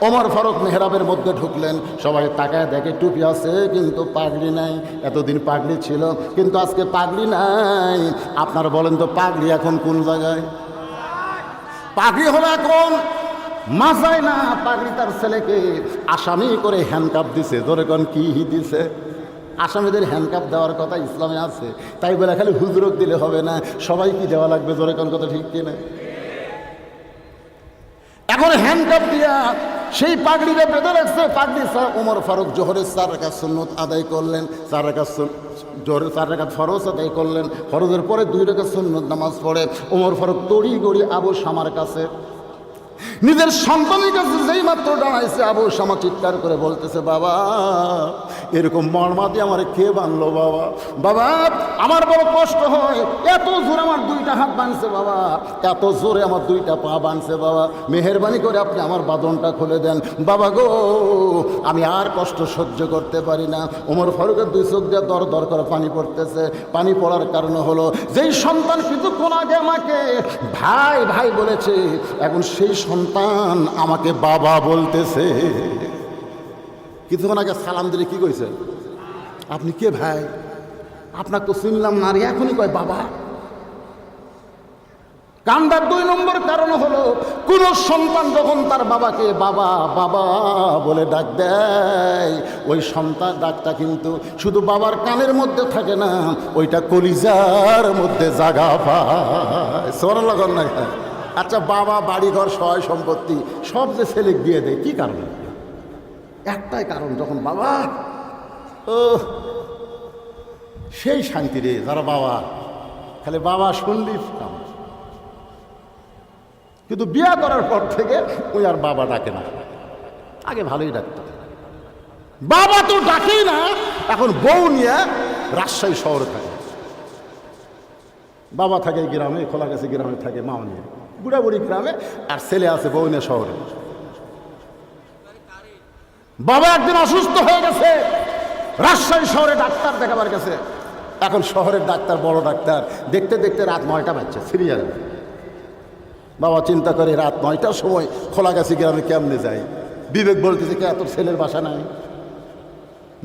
ওমর ফারুক মেহরাবের মধ্যে ঢুকলেন। সবাই তাকায় দেখে টুপি আছে কিন্তু পাগড়ি নাই। এতদিন পাগড়ি ছিল কিন্তু আজকে পাগড়ি নাই। আপনারা বলেন তো পাগড়ি এখন কোন জায়গায়? পাগড়ি হলো এখন মাথায় না। পাগড়ি তার ছেলেকে আসামি করে হ্যান্ডকাপ দিছে। ধরে কোন কি দিছে? আসামিদের হ্যান্ডকাপ দেওয়ার কথা ইসলামে আছে, তাই বলে খালি হুজুরক দিলে হবে না, সবাই কি দেওয়া লাগবে? ধরে কোন কথা ঠিক কিনা? এখন হ্যান্ডকাপ দিয়া সেই পাগড়িটা বেঁধে রাখছে। পাগড়ি ওমর ফারুক জোহরের 4 রাকাত সুন্নত আদায় করলেন। 4 রাকাত জোহরের 4 রাকাত ফরজ আদায় করলেন। ফরজের পরে 2 রাকাত সুন্নত নামাজ পড়ে ওমর ফারুক তড়ি গড়ি আবু শামার কাছে, নিজের সন্তানের কাছে যেই মাত্র দাঁড়াইছে, আবু শামা চিৎকার করে বলতেছে, বাবা এরকম মলমা দিয়ে আমার কে বানলো? বাবা বাবা আমার বড় কষ্ট হয়, এত জোরে আমার 2টা হাত বানছে বাবা, এত জোরে আমার 2টা পা বানছে বাবা, মেহেরবানি করে আপনি আমার বাঁধনটা খুলে দেন বাবা গো, আমি আর কষ্ট সহ্য করতে পারি না। ওমর ফারুকের 2 চোখ দিয়ে দর দর করে পানি পড়তেছে। পানি পড়ার কারণ হলো যেই সন্তান কিছুক্ষণ আগে আমাকে ভাই ভাই বলেছে, এখন সেই সন্তান আমাকে বাবা বলতেছে। কিছুক্ষণ আগে সালাম দিলে কি কইছে? আপনি কে ভাই? আপনাকে তো চিনলাম না, আর এখনই কয় বাবা। কান্দার 2 নম্বর কারণ হলো কোন সন্তান যখন তার বাবাকে বাবা বাবা বলে ডাক দেয়, ওই সন্তান ডাকটা কিন্তু শুধু বাবার কানের মধ্যে থাকে না, ওইটা কলিজার মধ্যে জাগা পায়। সোনা লাগান না? আচ্ছা বাবা বাড়িঘর সহায় সম্পত্তি সব যে ছেলে দিয়ে দেয়, কি কারণে? একটাই কারণ, যখন বাবা ও সেই শান্তি রে, যারা বাবা খালি বাবা শুনলি কাম। কিন্তু বিয়া করার পর থেকে ওই আর বাবা ডাকে না। আগে ভালোই ডাকত, বাবা তো ডাকেই না। এখন বউ নিয়ে রাজশাহী শহরে থাকে, বাবা থাকে গ্রামে, খোলাগাছি গ্রামে থাকে মা নিয়ে, বুড়াবুড়ি গ্রামে, আর ছেলে আছে বউ নিয়ে শহরে। বাবা একদিন অসুস্থ হয়ে গেছে, রাজশাহী শহরে ডাক্তার দেখাবার গেছে। এখন শহরের ডাক্তার বড় ডাক্তার, দেখতে দেখতে রাত 9টা বাজছে সিরিয়াল। বাবা চিন্তা করে রাত 9টার সময় খোলাগাছি গ্রামে কেমনে যায়? বিবেক বলতেছে কে তোর ছেলের বাসা নাই?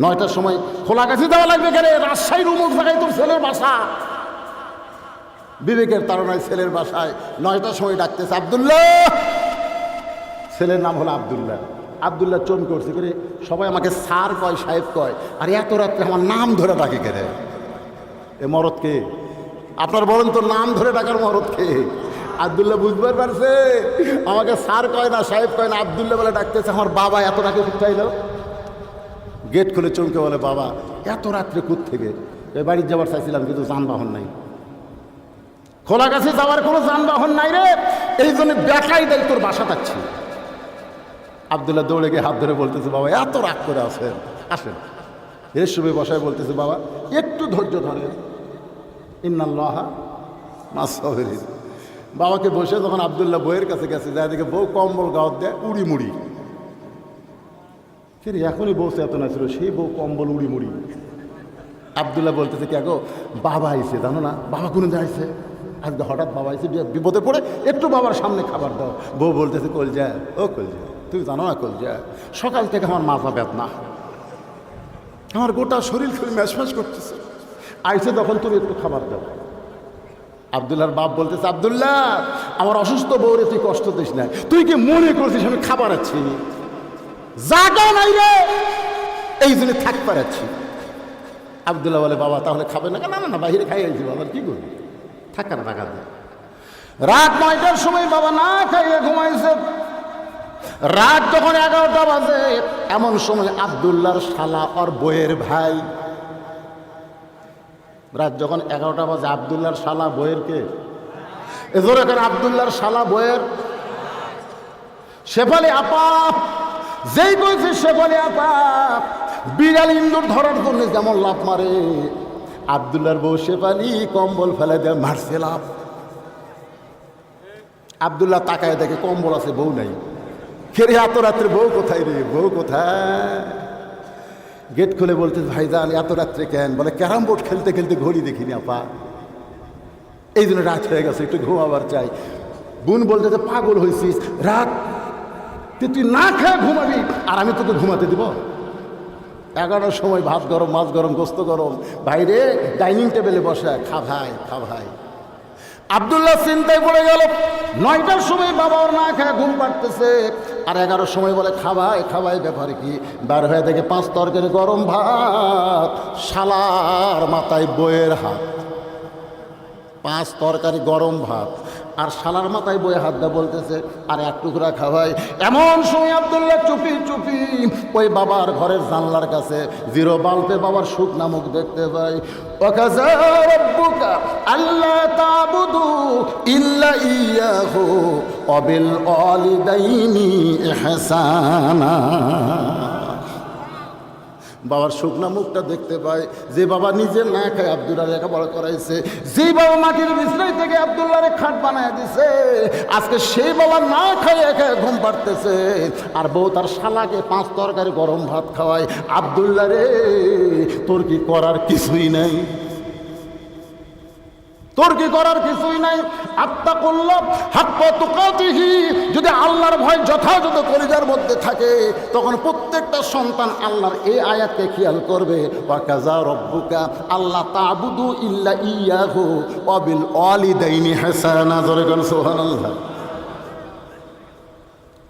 9টার সময় খোলাগাছি দেওয়া লাগবে কেন? রাজশাহীর উমুক জায়গায় তোর ছেলের বাসা। বিবেকের তাড়নায় ছেলের বাসায় 9টার সময় ডাকতেছে, আব্দুল্লাহ। ছেলের নাম হলো আব্দুল্লাহ। আব্দুল্লাহ চমকে করছে করে, সবাই আমাকে স্যার কয়, সাহেব কয়, আর এত রাত্রে আমার নাম ধরে ডাকে কেন? এ মরদ কে? আপনার বলেন তো, নাম ধরে ডাকার মরদ কে? আব্দুল্লাহ বুঝবার পারছে আমাকে স্যার কয় না, সাহেব কয় না, আব্দুল্লাহ বলে ডাকতেছে। আমার বাবা এত রাতে চাইল, গেট খুলে চমকে বলে, বাবা এত রাত্রে কুত থেকে? বাড়ির যাবার চাইছিলাম কিন্তু যানবাহন নাই, খোলাগাছি যাওয়ার কোনো যানবাহন নাই রে, এই জন্য দেখাই দেয় তোর বাসা থাকছি। আব্দুল্লাহ দৌড়ে গিয়ে হাত ধরে বলতেছে, বাবা এত রাগ করে আসেন, আসেন। এর শুভে বসায় বলতেছে, বাবা একটু ধৈর্য ধরেন, ইন্নাল্লাহা মাস সাবিরিন। বাবাকে বসে যখন আব্দুল্লাহ বইয়ের কাছে গেছে, যায় দেখে বউ কম্বল গাওয়াত দেয় উড়ি মুড়ি। ফিরে এখনই বসে এত না ছিল, সেই বউ কম্বল উড়ি মুড়ি। আব্দুল্লাহ বলতেছে, কে গো? বাবা আইছে, জানো না? বাবা কোনো যাইছে আজকে, হঠাৎ বাবা আইছে, বিপদে পড়ে, একটু বাবার সামনে খাবার দাও। বউ বলতেছে, কলজা, ও কলজা, তুমি জানো না কলজা, সকাল থেকে আমার মাথা বেদনা, আমার গোটা শরীর খুলে ম্যাশম্যাশ করতেছে, আইছে তখন তুমি একটু খাবার দাও। আব্দুল্লাহর বাপ বলতেছে, আব্দুল্লাহ আমার অসুস্থ বউরে তুই কষ্ট দিস না, তুই কি মনে করছিস আমি খাবার আছি? জাগা নাই রে, এই জন্য থাক পারাচ্ছি। আবদুল্লাহ বলে, বাবা তাহলে খাবে না? না না না, বাইরে খাই আইছি বাবা, কি করবি, থাকা না টাকা দিয়ে। রাত 9টার সময় বাবা না খাইয়ে ঘুমাইছে। রাত যখন 11টা বাজে, এমন সময় আবদুল্লাহর শালা আর বইয়ের ভাই, রাত যখন 11টা বাজে, আবদুল্লাহর শালা বইয়ের কে? এজোর এখানে আবদুল্লাহর শালা বইয়ের শেফালি আপা, যেই বলছে শেফালি আপা বিড়াল ইন্দুর ধরার জন্য যেমন লাফ মারে, আবদুল্লাহর বউ শেফালি কম্বল ফেলে দেয়, মারছে লাফ। আবদুল্লাহ তাকায় দেখে কম্বল আছে, বউ নাই। খেরে এত রাত্রে বউ কোথায় রে, বউ কোথায়? গেট খুলে বলতে, ভাইজান এত রাত্রে কেন? বলে, ক্যারাম বোর্ড খেলতে খেলতে ঘড়ি দেখিনি আপা, এই জন্য রাত হয়ে গেছে, একটু ঘুমাবার চাই। বোন বলতে, যে পাগল হয়েছিস, রাত তুই না খেয়ে ঘুমাবি আর আমি তোকে ঘুমাতে দিব? 11টার সময় ভাত গরম, মাছ গরম, গোস্ত গরম, বাইরে ডাইনিং টেবিলে বসে, খা ভাই, খা ভাই। আবদুল্লাহ চিন্তায় পড়ে গেল। 9টার সময় বাবা ওর না খেয়ে ঘুম পাড়তেছে, আর 11টার সময় বলে খাবাই খাবাই, ব্যাপারে কি? বার হয়ে দেখে 5 তরকারি গরম ভাত, শালার মাথায় বইয়ের হাত। 5 তরকারি গরম ভাত আর শালার মাথায় বইয়ে হাত দা বলতেছে, আর এক টুকরা খাওয়াই। এমন সময় আবদুল্লাহ চুপি চুপি ওই বাবার ঘরের জানলার কাছে জিরো বাল্বে বাবার শুকনা মুখ দেখতে পাই। ওয়াকাযা রাব্বুকা আল্লা তা'বুদু ইল্লা ইয়াহু ওয়া বিল ওয়ালিদাইনি ইহসানা। বাবার শুকনা মুখটা দেখতে পায়, যে বাবা নিজে না খায় আবদুল্লাহ লেখাপড়া করাইছে, যে বাবা মাটির বিছনায় থেকে আবদুল্লাহরে খাট বানায় দিছে, আজকে সেই বাবা না খায় একা ঘুম পাড়তেছে, আর বউ তার শালাকে 5 তরকারি গরম ভাত খাওয়ায়। আবদুল্লাহ রে, তোর কি করার কিছুই নাই, তোর কি করার কিছুই নাই। আত্তাকুল্লাহ হাক্কা তুকাতিহি, যদি আল্লাহর ভয় যথাযথ কলিজার মধ্যে থাকে, তখন প্রত্যেকটা সন্তান আল্লাহর এই আয়াতকে খেয়াল করবে। ওয়াকাযা রাব্বুকা আল্লা তা'বুদু ইল্লা ইয়াহু ওয়া বিল ওয়ালিদাইনি ইহসানা। জোরে বল সুবহানাল্লাহ।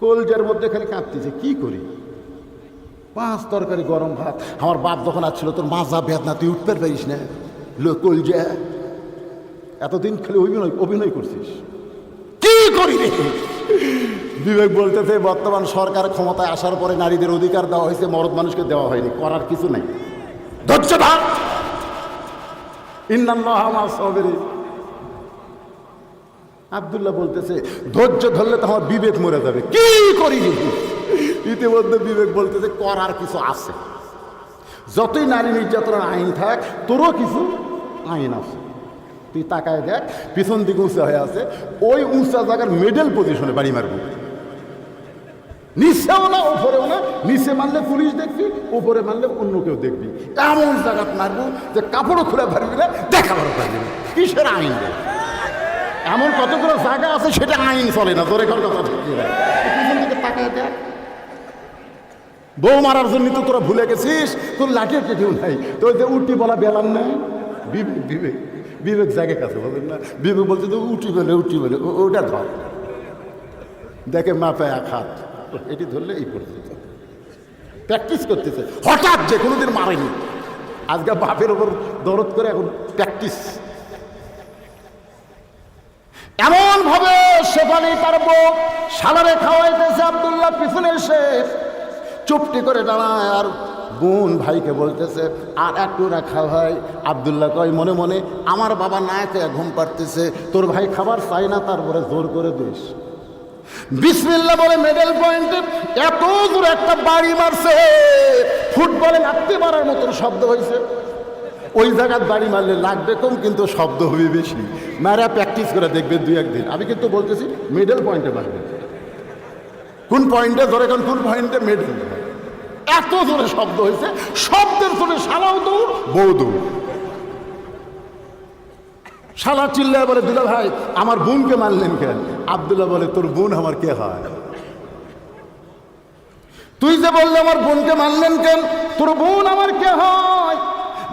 কলিজার মধ্যে খালি কাঁপতেছে, কি করি? 5 তরকারি গরম ভাত। আমার বাপ যখন আসছিল, তোর মাজা বেদনা, তুই উঠতে পারিস না, কলজা এতদিন খালি অভিনয় করছিস, কি করি রে? বিবেক বলতেছে, বর্তমান সরকার ক্ষমতায় আসার পরে নারীদের অধিকার দেওয়া হয়েছে, মরদ মানুষকে দেওয়া হয়নি, করার কিছু নাই, ধৈর্য ধর। ইন্নাল্লাহা মা'আস সাবিরিন। আবদুল্লাহ বলতেছে, ধৈর্য ধরলে তো আমার বিবেক মরে যাবে, কি করি? ইতিমধ্যে বিবেক বলতেছে, করার কিছু আছে। যতই নারী নির্যাতনের আইন থাক, তোরও কিছু আইন আছে। তুই তাকায় দেখ, পিছন দিকে উঁচা হয়ে আছে, ওই উঁচা জায়গার মিডল পজিশনে বাড়ি মারব। নিচেও না উপরেও না, নিচে মারলে পুলিশ দেখবি, উপরে মারলে অন্য কেউ দেখবি, এমন জায়গা মারবো যে কাপড়ও খুলে পারবি না, দেখাবারও পারবি না। কিসের আইন রে? এমন কতগুলো জায়গা আছে সেটা আইন চলে না, তোর এখন কথা ঠিক। পিছন দিকে তাকায় দেখ, বউ মারার জন্য তো তোরা ভুলে গেছিস, তোর লাঠির কেউ নাই, তোর যে উঠি বলা বেলার নাই। বিবেক বিবেক বিবেক জায়গায় কাছে বলবেন না। বিবেক বলছে, তো উঠি বলে ওটা ধর, দেখে মাথায় এক হাত, এটি ধরলে এই করতেছে, প্র্যাকটিস করতেছে। হঠাৎ যে কোনোদিন মারেনি, আজকে বাপের ওপর দরদ করে এখন প্র্যাকটিস। এমন ভাবে শেফালি তার বউ শালারে খাওয়াইতেছে, আবদুল্লাহ পিছনে এসে চুপটি করে দাঁড়ায়, আর বোন ভাইকে বলতেছে, আর একটু রাখা ভাই। আবদুল্লাহ কয় মনে মনে, আমার বাবা না খেয়ে ঘুম পাড়তেছে, তোর ভাই খাবার চাই না, তারপরে জোর করে দিস। বিসমিল্লাহ বলে মিডল পয়েন্টে এত দূর একটা বাড়ি মারছে, ফুটবলে লাগতে পারার মতন শব্দ হয়েছে। ওই জায়গায় বাড়ি মারলে লাগবে কম, কিন্তু শব্দ হবে বেশি। মারা প্র্যাকটিস করে দেখবে 2-1 দিন। আমি কিন্তু বলতেছি মিডল পয়েন্টে মারবে। কোন পয়েন্টে ধরে, কোন পয়েন্টে মিডল, এত জোরে শব্দ হয়েছে, শব্দের জোরে শালাও দৌড়, বউ দৌড়। শালা চিল্লায় বলে, দুলা ভাই আমার বোনকে মারলেন কেন? আবদুল্লাহ বলে, তোর বোন আমার কে হয়? তুই যে বললে আমার বোনকে মারলেন কেন, তোর বোন আমার কে হয়?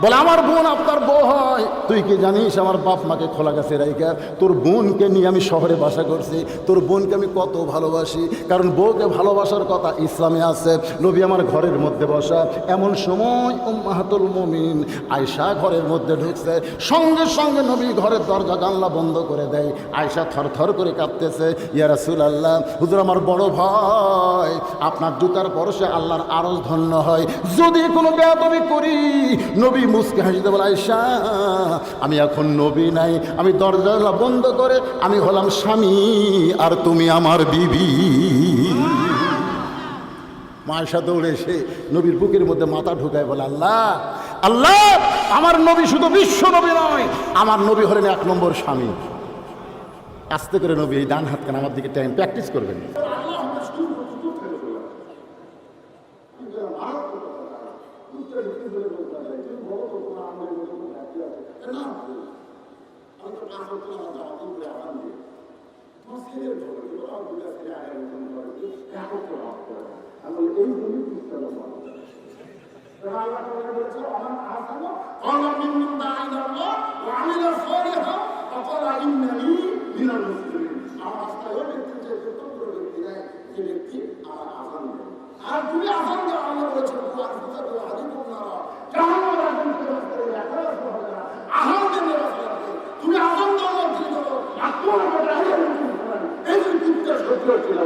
বলে আমার বোন আপনার বউ হয়। তুই কি জানিস আমার বাপ মাকে খোলা গেছে রাইকা তোর বোনকে নিয়ে আমি শহরে বাসা করছি, তোর বোনকে আমি কত ভালোবাসি। কারণ বউকে ভালোবাসার কথা ইসলামে আছে। নবী আমার ঘরের মধ্যে বসা, এমন সময় উম্মাহাতুল মুমিন আয়েশা ঘরের মধ্যে ঢুকছে। সঙ্গে সঙ্গে নবী ঘরের দরজা জানলা বন্ধ করে দেয়। আয়েশা থরথর করে কাঁপতেছে, ইয়া রাসূলুল্লাহ, হুজুর আমার বড় ভাই আপনার জুতার পরশে আল্লাহর আরশ ধন্য হয়, যদি কোনো বেয়াদবি করি। নবী মুস্কে হাসিতে বলে, আয়েশা আমি এখন নবী নাই, আমি দরজা বন্ধ করে আমি হলাম স্বামী আর তুমি আমার বিবি। আয়েশা দৌড়ে এসে নবীর বুকের মধ্যে মাথা ঢুকায় বলে, আল্লাহ আল্লাহ, আমার নবী শুধু বিশ্ব নবী নয়, আমার নবী হলেন এক নম্বর স্বামী। আস্তে করে নবী এই ডান হাত কেন আমার দিকে টাইম প্র্যাকটিস করবেন। আর তুমি আসান দাও, আল্লাহ বলেছেন তুমি আসান দাও, এই যে চিন্তা সত্য ছিল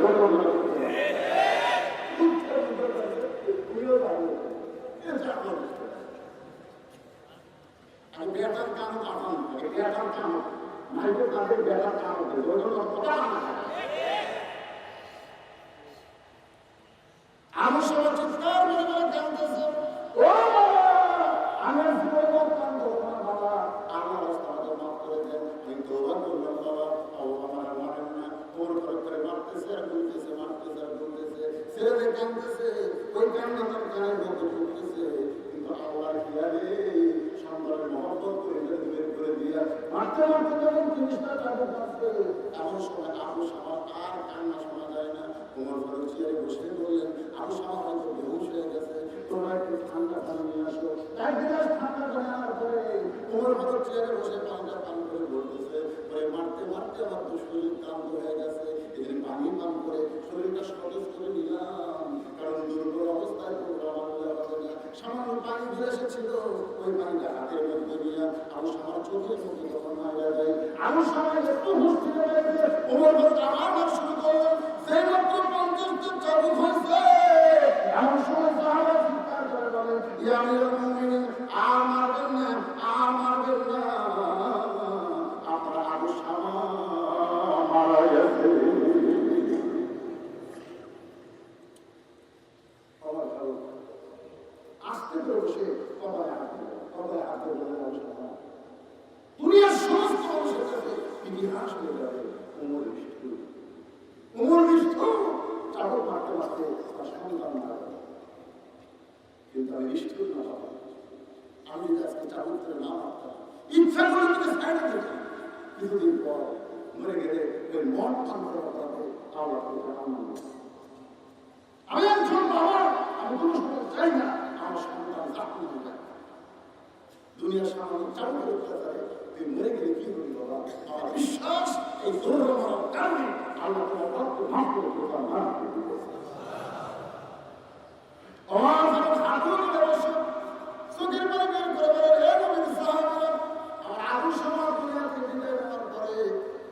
বেটার কাম আসান, বেটার কাম নাইলে তাদের বেটার কাম আমার সবার চিৎকার মেরে মেরে কাঁদতেছে, ও বাবা আমার জীবনের কান্দ না বাবা, আমার রাস্তাটা মাফ করে দেন, আমি তওবা করলাম বাবা, ও আমার মারেন না। ওর করে মারতেছে আর বলতেছে, মারতেছে আর বলতেছে, ছেলে কাঁদতেছে, ওই কান্না তার কানের মধ্যে ঢুকতেছে, কিন্তু আল্লাহ কিয়ারে সন্তানের মহব্বত করে বের করে দিয়া মারতে মারতে যখন জিনিসটা চালু করছে, এমন সময় আবু সামার আর কান্না শোনা যায় না। ওমর ফারুক চেয়ারে বসে বললেন, আবু সামা হয়তো বেহুশ হয়ে গেছে, তোমরা একটু ঠান্ডা পানি নিয়ে আসো। এক গ্লাস ঠান্ডা পানি আনার পরে ওমর ফারুক চেয়ারে বসে পানিটা পান করে বলতেছে, পরে মারতে মারতে আমার তো শরীর ক্লান্ত হয়ে গেছে, এদিন পানি পান করে শরীরটা সতেজ করে নিলাম, কারণ দুর্বল অবস্থায় প্রোগ্রাম আনলে হবে না। সামান্য পানি ঘুরে এসেছিল, ওই পানিটা হাতের মধ্যে নিলাম, আবু সামার চোখের মধ্যে তখন মারা যায়। আবু সামার একটু হুঁশ ফিরে গেছে, ওমর ফারুক আবার শুরু করলেন, সেই মাত্র 50 দিন চালু হয়েছে, এমন সময় সাহাবা চিৎকার করে বলেন, ইয়া আমিরুল মুমিনিন, আর মারবেন না, আর মারবেন না, আপনার আবু সামা মারা গেছে। আস্তে করে বসে কবায় হাত ধরে দুনিয়ার সমস্ত মানুষের কাছে ইতিহাস হয়ে যাবে ওমর নিষ্ঠুর, ওমর নিষ্ঠুর, চাদর মারতে মারতে তার সন্তান মারা গেল। কিন্তু আমি নিষ্ঠুর না বাবা, আমি আজকে চাদর করে না মারতাম, ইচ্ছা করে তোকে সাইডে দিতাম, কিছুদিন পর মরে গেলে ওই মন পান করার তাতে আল্লাহ আনন্দ। আমি একজন বাবা, আমি কোনো সময় চাই না আমার সন্তান চাকরি হয়ে যায়, দুনিয়ার সামনে চাকরি করতে পারে, তুই মরে গেলে কি করি বাবা? আমার বিশ্বাস এই দৌড় মারার কারণে আল্লাহ তোমার রক্ত ভাগ করে দেওয়া না। আমার যখন আগুন বসে চোখের পরে বের করে বলে, হে নবী সাহাবারা, আমার আগুন সমাজ দুনিয়াতে বিদায় নেওয়ার পরে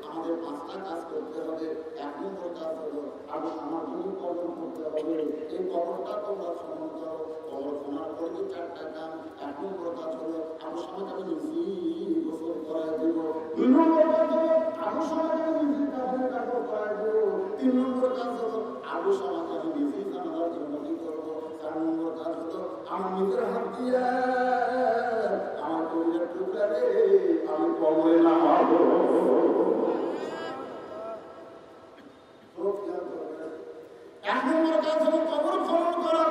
আমাদের 5টা কাজ করতে হবে। 1 নম্বর কাজ হলো আবু সামার জন্য কবর করতে হবে, এই কবরটা তোমরা খনন করো। কবর খনন করবে 4টা কাম। 1 নম্বর কাজ হলো আবু সামাকে আমি নিজেই গোসল করাই দেব। 2 নম্বর কাজ হলো আবু সামাকে আমি নিজেই কাপড় কাপড় করাই দেব। 3 নম্বর কাজ হলো আবু সামাকে আমি নিজেই জানালার জন্য কি করবো। 4 নম্বর কাজ হলো আমার নিজের হাত দিয়ে আমার কবিরের টুকরারে আমি কবরে নামাবো। এক নম্বর কাজ হলো কবর খনন করা।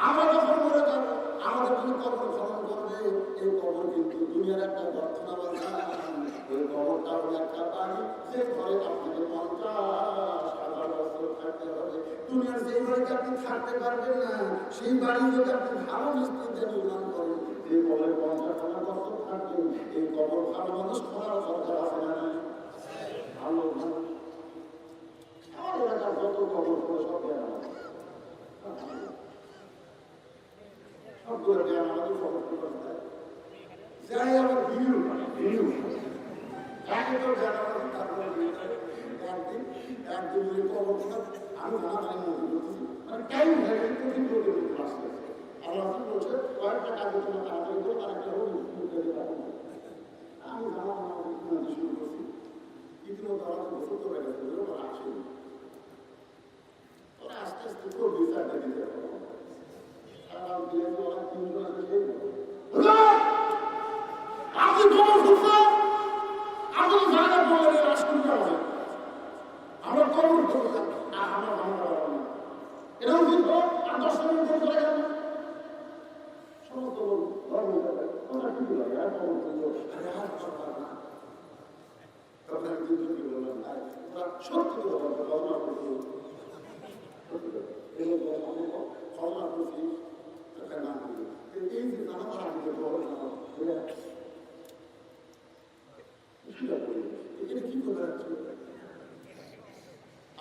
আমরা যখন মরে যাবো আমাদের জন্য কবর খনন করবে। এই কবর কিন্তু দুনিয়ার একটা গর্ত না বানান, এই কবরটা হলো একটা বাড়ি, যে ঘরে আপনাকে 50,000 বছর থাকতে হবে। দুনিয়ার যে বাড়িতে আপনি থাকতে পারবেন না, সেই বাড়ি যদি আপনি ভালো মিস্ত্রিতে নির্মাণ করেন, এই কবরে 50 বছর থাকবেন, এই কবর ভালো মানুষ খোঁড়ার দরকার আছে না? ভালো মানুষ আমার এলাকার যত কবর করে সব সবগুলো জ্ঞান আমাদের খবর করতে যাই আমার ভিউ একে তো জ্ঞান আমাদের তারপরে একদিন কবর আমি জানা মানে টাইম হয়ে গেছে কঠিন করে আসতে আল্লাহ বলছে কয়েকটা কাজে তোমার তাড়াতাড়ি করে তার একটা আমি জানা শুরু করছি ইতিমধ্যে আমাদের বছর তো বেড়ে গেছে ওরা আসেনি ওরা আস্তে আস্তে খুব বিচারটা দিতে পারবো আপনি খবর শুনছেন আপনি জায়গা বলে রাষ্ট্র আছে আমরা খবর করতাম আমরা ভাঙা পারবো না এরকম কিন্তু আর 10 মিনিট করে চলে গেল সমস্ত লোক ধর্ম ওরা কি লাগে আর খবর করলো আরে আর সরকার না তখন আমি দুজনকে বললাম ওরা সত্যি করে বলতো কল্পনা করতো এলো কল্পনা করছি এই যে জানা তারা আমাকে বড় জানা এখানে কি করে রাখছি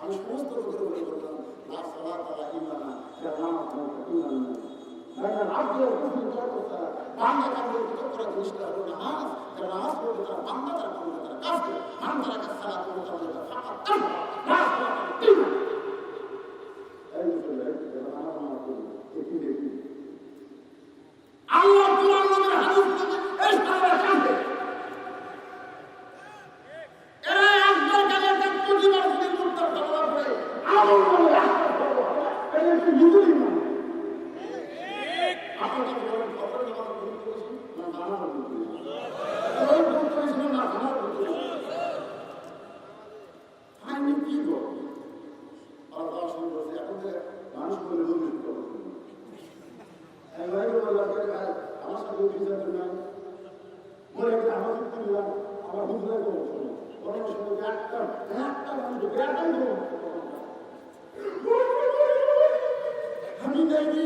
আমি সমস্ত লোকের বলে বললাম না সবার তারা ইমানা বাংলা কাপড় করা জিনিসটা হলো নামাজ যারা নামাজ পড়বে তারা বাংলা তারা করবে তারা কাজ করে মান তারা কাজ সারা করবে আল্লাহ কোরআন নামের হাদিস থেকে এই সারা কাঁদে এরা একবার কালে তার প্রতিবার যদি করতে পারবা পড়ে আমল করে এই একটু বুঝুই না আপনারা কি বলেন খবর নামাজ ভুল করেছি না নামাজ ভুল করেছি ওই ভুল করেছি না নামাজ ভুল করেছি আমি কি করব আল্লাহ শুরু করেছে এখন যে মানুষ বলে বলতে শুরু করছে আমার সাথে বিচার নাই মনে করি আমার যুক্তি নিলাম আমার বুঝলে একটা আমি যাইনি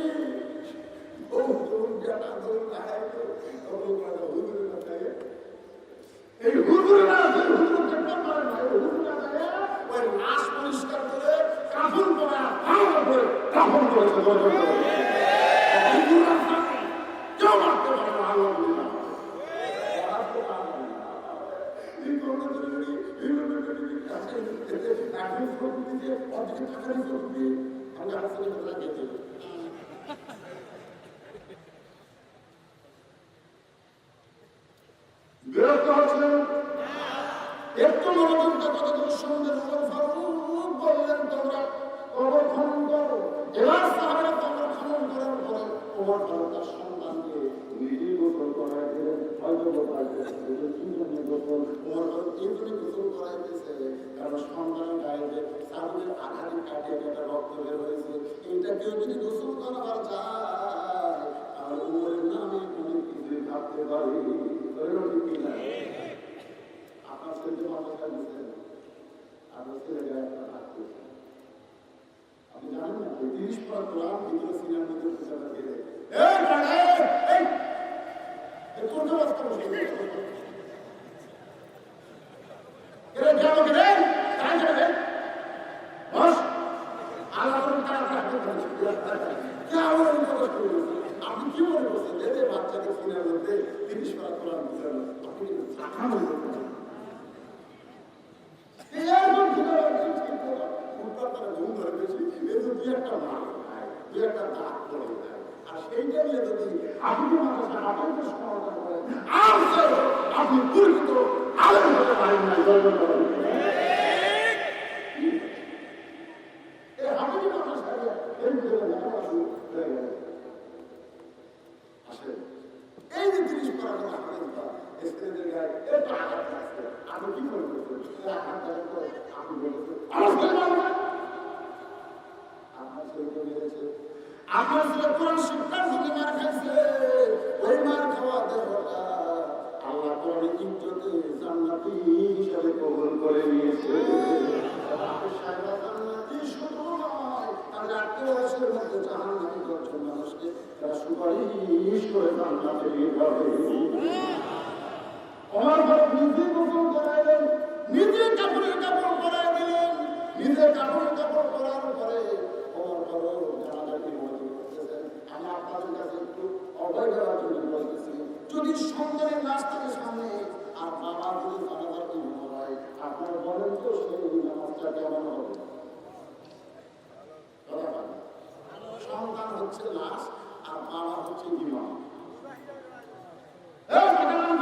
এই হুজুরেরা আছে হুজুর চেষ্টা করে না হুজুর না যায় ওই লাশ পরিষ্কার করে কাফন করে ভালো করে কাফন করেছে কেউ মারতে পারে না আল্লাহ বিরক্ত হচ্ছেন একটু মনোযোগটা কতদূর সঙ্গে বললেন তোমরা কবর খনন করো এবার সাহারা কবর খনন করার পরে তোমার তার সন্তান দিয়ে নিজেই গোসল করাই দিলেন হয়তো তিনজনে গোসল তোমার তিনজনে গোসল করাইতেছে কারণ সন্তানের গায়ে সাবুনের আঘাতে কাটিয়ে একটা রক্ত বের হয়েছে এইটা কেউ যদি গোসল করাবার যায় আর উমরের নামে অনেক কিছুই ভাবতে পারি আপনার ছেলে মাথা দিচ্ছেন আপনার ছেলে গায়ে একটা হাত দিয়েছেন আপনি জানেন না 30 পর কোরআন ভিতরে সিনেমার ভিতরে বিচারটা দিয়ে দেয় আপনি কি মনে করছেন যে বাচ্চাকে সিনেমার মধ্যে 30 পর কোরআন বিচার আপনি শাখা মনে করছেন ঘুম ধরে বেশি এই তো দুই একটা মাল দুই একটা দাঁত পড়ে যায় আর সেইটা নিয়ে যদি আপনি মানুষের আপনাকে সমাধান করেন আপনি পরিচিত আলেম হতে পারেন না এই যে 30 করার কথা স্ত্রীদের গায়ে একটু আঘাত লাগছে আপনি কি মনে করছেন আঘাত করে আপনি বলেছেন আপনার ছেলেকে মেরেছে আপনার ছেলে কোরআন শিক্ষার জন্য মার খাইছে ওই মার খাওয়া দেহটা আল্লাহ কোরআনের ইজ্জতে জান্নাতি হিসেবে কবুল করে নিয়েছে জান্নাতি মধ্যে জাহান্নামী দশজন মানুষকে তারা সুপারিশ করে জান্নাতে নিয়ে যাবে। ওমর ফারুক নিজে গোসল করাইলেন, নিজে কাপড় পরাই দিলেন, নিজে কাপড় পরার পরে ওমর ফারুক জানাজাকে মনোযোগ করতেছেন। আমি আপনাদের কাছে একটু অভয় দেওয়ার জন্য বলতেছি, যদি সন্তানের লাশ থাকে সামনে আর বাবা যদি জানাজার ইমাম হয়, আপনারা বলেন তো সেই নামাজটা কেমন হবে? সন্তান হচ্ছে লাশ আর বাবা হচ্ছে ইমাম,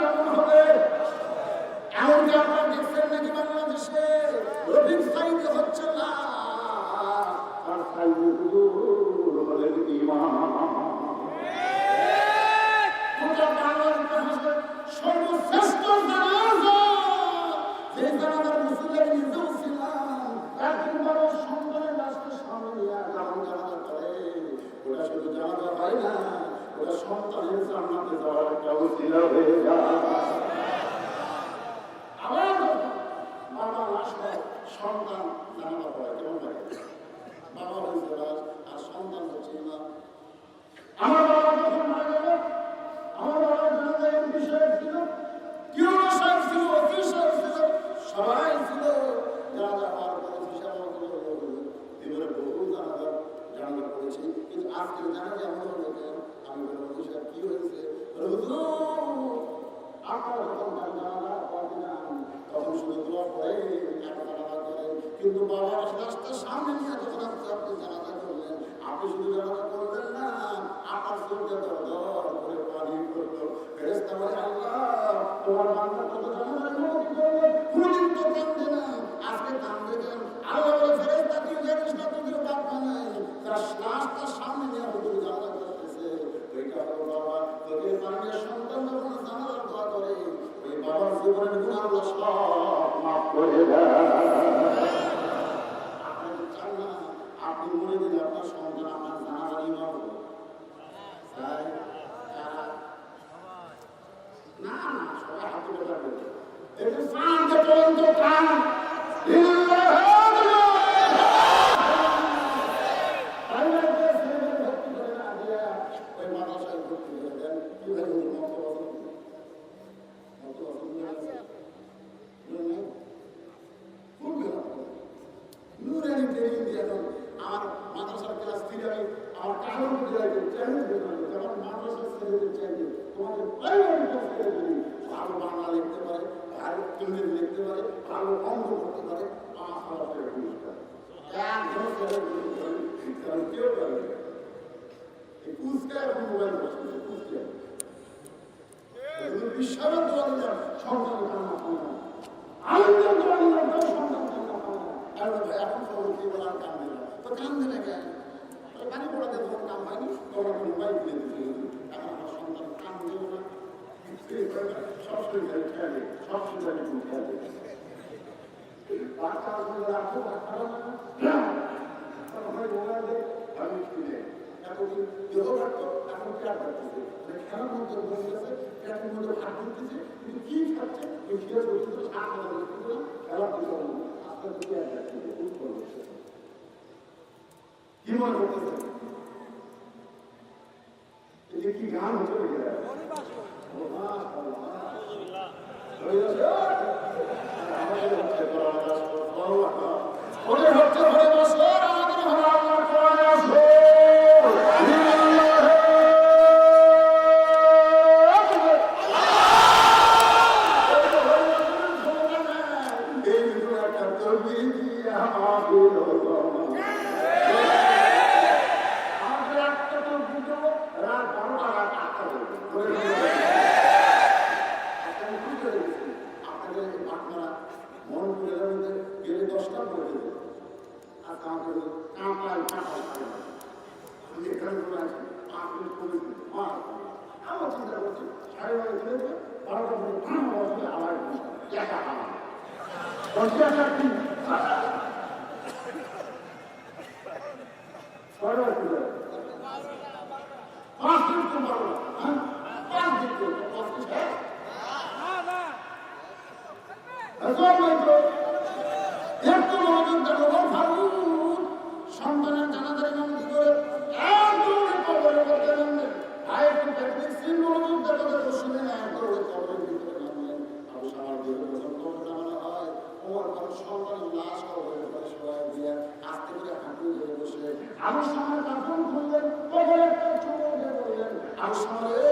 কেমন হবে? এমনকি আপনারা দেখছেন নাকি বাংলাদেশে রফিক সাইদে হচ্ছে লাশ আর সাইদে হুজুর হলেন ইমাম। সর্বশ্রেষ্ঠ জানাজা, যে জানাজার মুসলিম নিজেও ছিলাম, একদিন বড় সন্তানের লাশকে সামনে নিয়ে যখন জানাজা করে, ওটা শুধু জানাজা হয় না, ওটা সন্তানের জান্নাতে যাওয়ার একটা ওসিলা হয়ে যায়। আবার বাবা লাশ হয়, সন্তান জানাজা পড়ে, কেমন লাগে? বাবা হয়েছে লাশ আর সন্তান হচ্ছে ইমাম। আমার বাবা যখন মারা গেল, আমার বাবার জানাজায় বিষয় ছিল, কেউ সাহেব ছিল, অফিস সাহেব ছিল, সবাই ছিল। জানাজা হওয়ার পরে জীবনে বহু জানাজা করেছি, কিন্তু আজকের জানাজা এমন হলো কেন? আমি বললাম অফিস সাহেব কি হয়েছে? আপনারা যখন জানাজা পড়তে যান তখন শুধু দোয়া করে জানাজা করেন, কিন্তু বাবার রাস্তার সামনে নিয়ে যখন আপনি জানাজা করলেন, আপনি শুধু জানাজা করবেন না, আপনার চোখে দর করে পানি করলো। ফেরেশতা বলে, আল্লাহ তোমার বান্দা কত জানাজা করবে, কোনদিন তো কান্দে না, আজকে কান্দে কেন? আল্লাহ বলে, ফেরেশতা তুই জানিস না, তোদের বাপ বানাই তার রাস্তার সামনে নিয়ে হুজুর জানাজা করতেছে। ওইটা হলো বাবা, তোদের পানির সন্তান যখন জানাজা দোয়া করে, ওই বাবার জীবনের গুনাহ আল্লাহ সব মাফ করে দেয়। আপনি চান না আপনি মরে গেলে আপনার সন্তান আপনার জানাজা ইমাম হবে? না না, সবাই হাতে কথা বলবে, একটু শান্ত পর্যন্ত প্রাণ আমার মাদ্রাসার ক্লাস থেকে আমি আমার কারণ চ্যালেঞ্জ যেমন মাদ্রাসার ছেলেদের চ্যালেঞ্জ, তোমাদের ভালো বাংলা লিখতে পারে, ভালো ইংরেজি লিখতে পারে, ভালো অঙ্ক করতে পারে, 5,000 টাকা পুরস্কার। একজন ছেলে কেউ পারে এই পুরস্কার এখন মোবাইল বসছে পুরস্কার বিশ্বাসের দোয়া দিলাম সন্তান কান্না পাওয়া, আনন্দের দোয়া দিলাম তাও সন্তান কান্না পাওয়া। এখন খবর কি বলার কান দিলাম তো কান দিলে কেন? পানি পড়াতে যখন কাম হয়নি তখন মোবাইল দিয়ে দিতে, এখন আমার সন্তান কান দেব না, সবসময় খেলে, সবসময় খেলে বাচ্চা রাখো খারাপ মোবাইলে আমি খুলে এতদিন দেহ রাখতো, এখন ক্যাপ রাখতেছে, খেলার মধ্যে বসে গেছে, ক্যাপের মধ্যে ভাগ করতেছে, কিন্তু কি খাচ্ছে ওই খেয়ে বলতে খেলা করতে আস্তে আস্তে ক্যাপ রাখতেছে, কি মনে করতেছে? এটা কি গান হতে গেলে ওদের হচ্ছে ঘরে বসো, আমাদের ঘরে আল্লাহর কোরআনে আসো। আমার চিন্তা করছি সাড়ে বারো ছেলেছে 12টা বছর আবার একা আমার সন্তানের জানাজার ইমামতি করে সামনে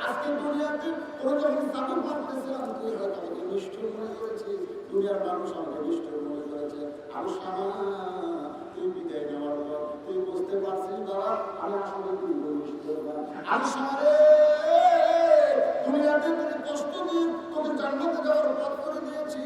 আজকে দুনিয়াতে কোনো যখন চাকর মারতেছিলাম তুই হয়তো আমাকে নিষ্ঠুর মনে করেছিস, দুনিয়ার মানুষ আমাকে নিষ্ঠুর মনে করেছে। আমি সামা তুই বিদায় নেওয়ার পর তুই বুঝতে পারছিস বাবা আমি আসলে তুই নিষ্ঠুর না। আমি সামনে দুনিয়াতে তোকে কষ্ট দিয়ে তোকে জান্নাতে যাওয়ার পথ করে দিয়েছি।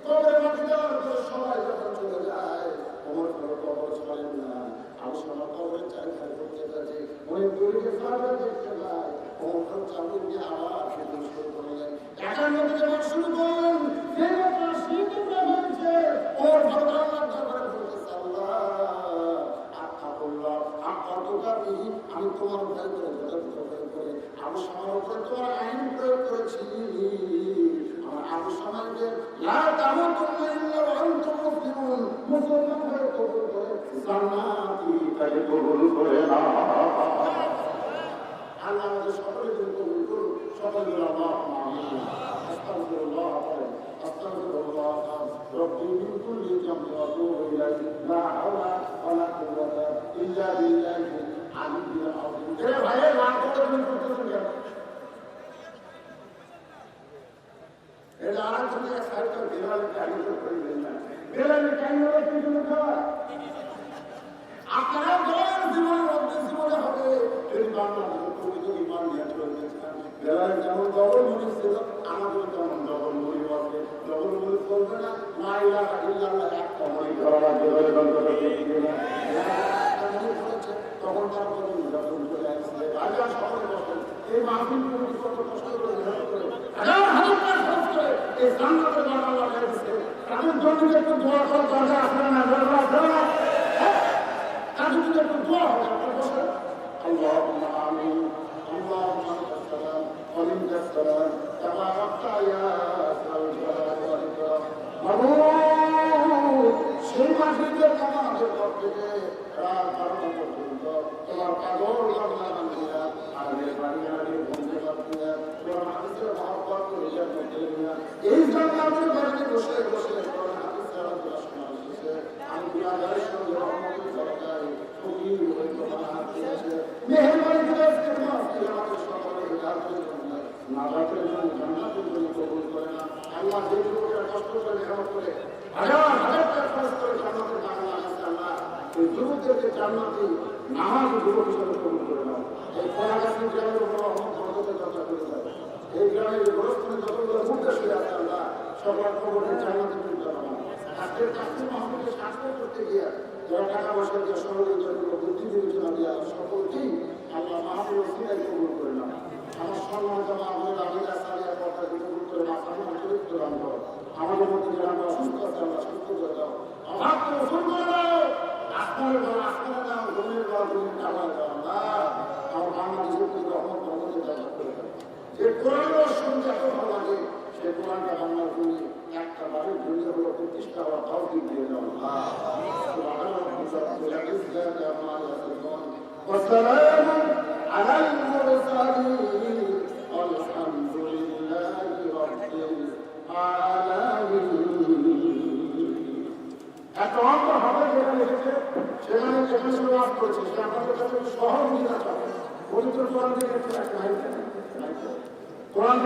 কবরে মাটি যাওয়ার পরে সবাই যখন চলে যায় কবর কবর চলেন না। আমি সবার কবরে চাই খাই করতে যাচ্ছি অনেক দূরে ফাটা দেখতে পাই কবর চাকর দিয়ে আবার খেতে শুরু করলেন। একার মধ্যে যেমন শুরু করলেন যে মাত্র শীতে হয়েছে ওর ভালো দরবারে বলতেছে আল্লাহ আত্মা করলাম আত্মা দোকানি আমি তোমার ভয় করে ভয় করে আমি সবার উপরে তোমার আইন প্রয়োগ করেছি। আমার আবু সামাইকে লা তামুতুন্না ইল্লা ওয়া আনতুম মুসলিমুন মুসলমান হয়ে কবুল করে জান্নাতি তাকে কবুল করে না। আল্লাহ আমাদের সকলের কবুল করুন। সকলে আল্লাহুম্মা আমিন। আস্তাগফিরুল্লাহ আস্তাগফিরুল্লাহ রব্বি মিন কুল্লি যামবি ওয়া আতুবু ইলাইহি লা হাওলা ওয়া লা কুওয়াতা ইল্লা বিল্লাহিল আলিয়্যিল আযীম। এ ভাই না করতে করতেছেন কেন? এটা আর তুমি এক সাইডে বেলালে টাইম করে দেন না। বেলালে টাইম হলো কিছু খাওয়া। আপনারা বলেন জীবনের মধ্যে জীবনে হবে এই বাংলাদেশে তুমি যদি ইমান নিয়ে চলতে চান বেলালে যেমন ডবল মরিচ ছিল আমাদের তেমন ডবল মরিচ আছে। ডবল মরিচ করবে না লা ইলাহা ইল্লাল্লাহ একটা মরিচ করা লাগবে বলে বন্ধুরা দেখবে না। তখন তার বলেন যখন চলে আসছে রাজা সকলে বলেন এই মাহফিল কমিটি কত কষ্ট করে মেহনত করে হাজার হাজার টাকা খরচ করে এই জান্নাতের মান আল্লাহ দিয়েছে। তাদের জন্য একটু দোয়া করার দরকার আছে না? দরকার আছে না? তাদের জন্য একটু দোয়া হবে। আপনার বসে আল্লাহুম্মা আমিন। আল্লাহুম্মা আনতাস সালাম ওয়া মিনকাস সালাম তাবারাকতা ইয়া যাল জালালি ওয়াল ইকরাম। মাবুদ সেই মাহফিলের আমাদের পক্ষ থেকে রাত 12টা পর্যন্ত তোমার পাগল বাংলা বান্দিরা আমাদের বাড়ি আমাদের বন্ধু বান্ধবীরা তোমার হাদিসের মহব্বত করে এই জন্য আমাদের বাড়িতে বসে বসে তোমার হাদিসের আলোচনা শোনা হচ্ছে। আমি গুনাহগারের সঙ্গে রহমতের দরকারে ফকির হয়ে তোমার হাত দিয়েছে। মেহেরবানি করে আজকে মাহফিল আমাদের সকলের হিদায়াতের জন্য নাজাতের জন্য জান্নাতের জন্য কবুল করে না। আল্লাহ যে যুবকেরা কষ্ট করে মেহনত করে হাজার হাজার টাকা খরচ করে জান্নাতের বাগান লাগাচ্ছে আল্লাহ এই যুবকদেরকে জান্নাতি নামাজ যুবক হিসেবে কবুল করে নাও। এই কোলাগাছি গ্রামের উপর মহব্বতের চর্চা করে যাবে। এই গ্রামের যে গোরস্থানে যতগুলো মুদ্রা শুয়ে আছে আল্লাহ সবার খবরে জান্নাতে তুলে যাবে। আজকের কাছে মাহমুদকে শাসন করতে গিয়ে যারা টাকা পয়সা দিয়ে শহরের জন্য বুদ্ধি বিবেচনা দিয়ে সকলকেই আল্লাহ মাহমুদ সিনাই কবুল করে নাও। আমার সম্মান জমা আমাদের আবিদা সারিয়া কথা কবুল করে না আমার চরিত্র দান করো। আমাদের মধ্যে যারা আমরা অসুস্থ আছে আমরা সুস্থ করে দাও। অভাব করে ওষুধ করে দাও। আসমানের ঘর আসমানে দাও, জমির ঘর জমির টাকা দাও। আমার বাংলাদেশের প্রতি রহমত রহমতের জায়গা করে দাও। যে কোরআন শুনতে এত ভালো লাগে সে কোরআনটা বাংলার জমি একটা বাড়ির জন্য হলো প্রতিষ্ঠা হওয়া তাও দিক দিয়ে দাও। والسلام على المرسلين والحمد لله رب العالمين। এত অন্ত হবে যেখানে লিখেছে সেখানে যেখানে শুরুয়াত করছে সে আমাদের কাছে সহজ নিয়ে যাবে। পবিত্র কোরআন থেকে কোরআন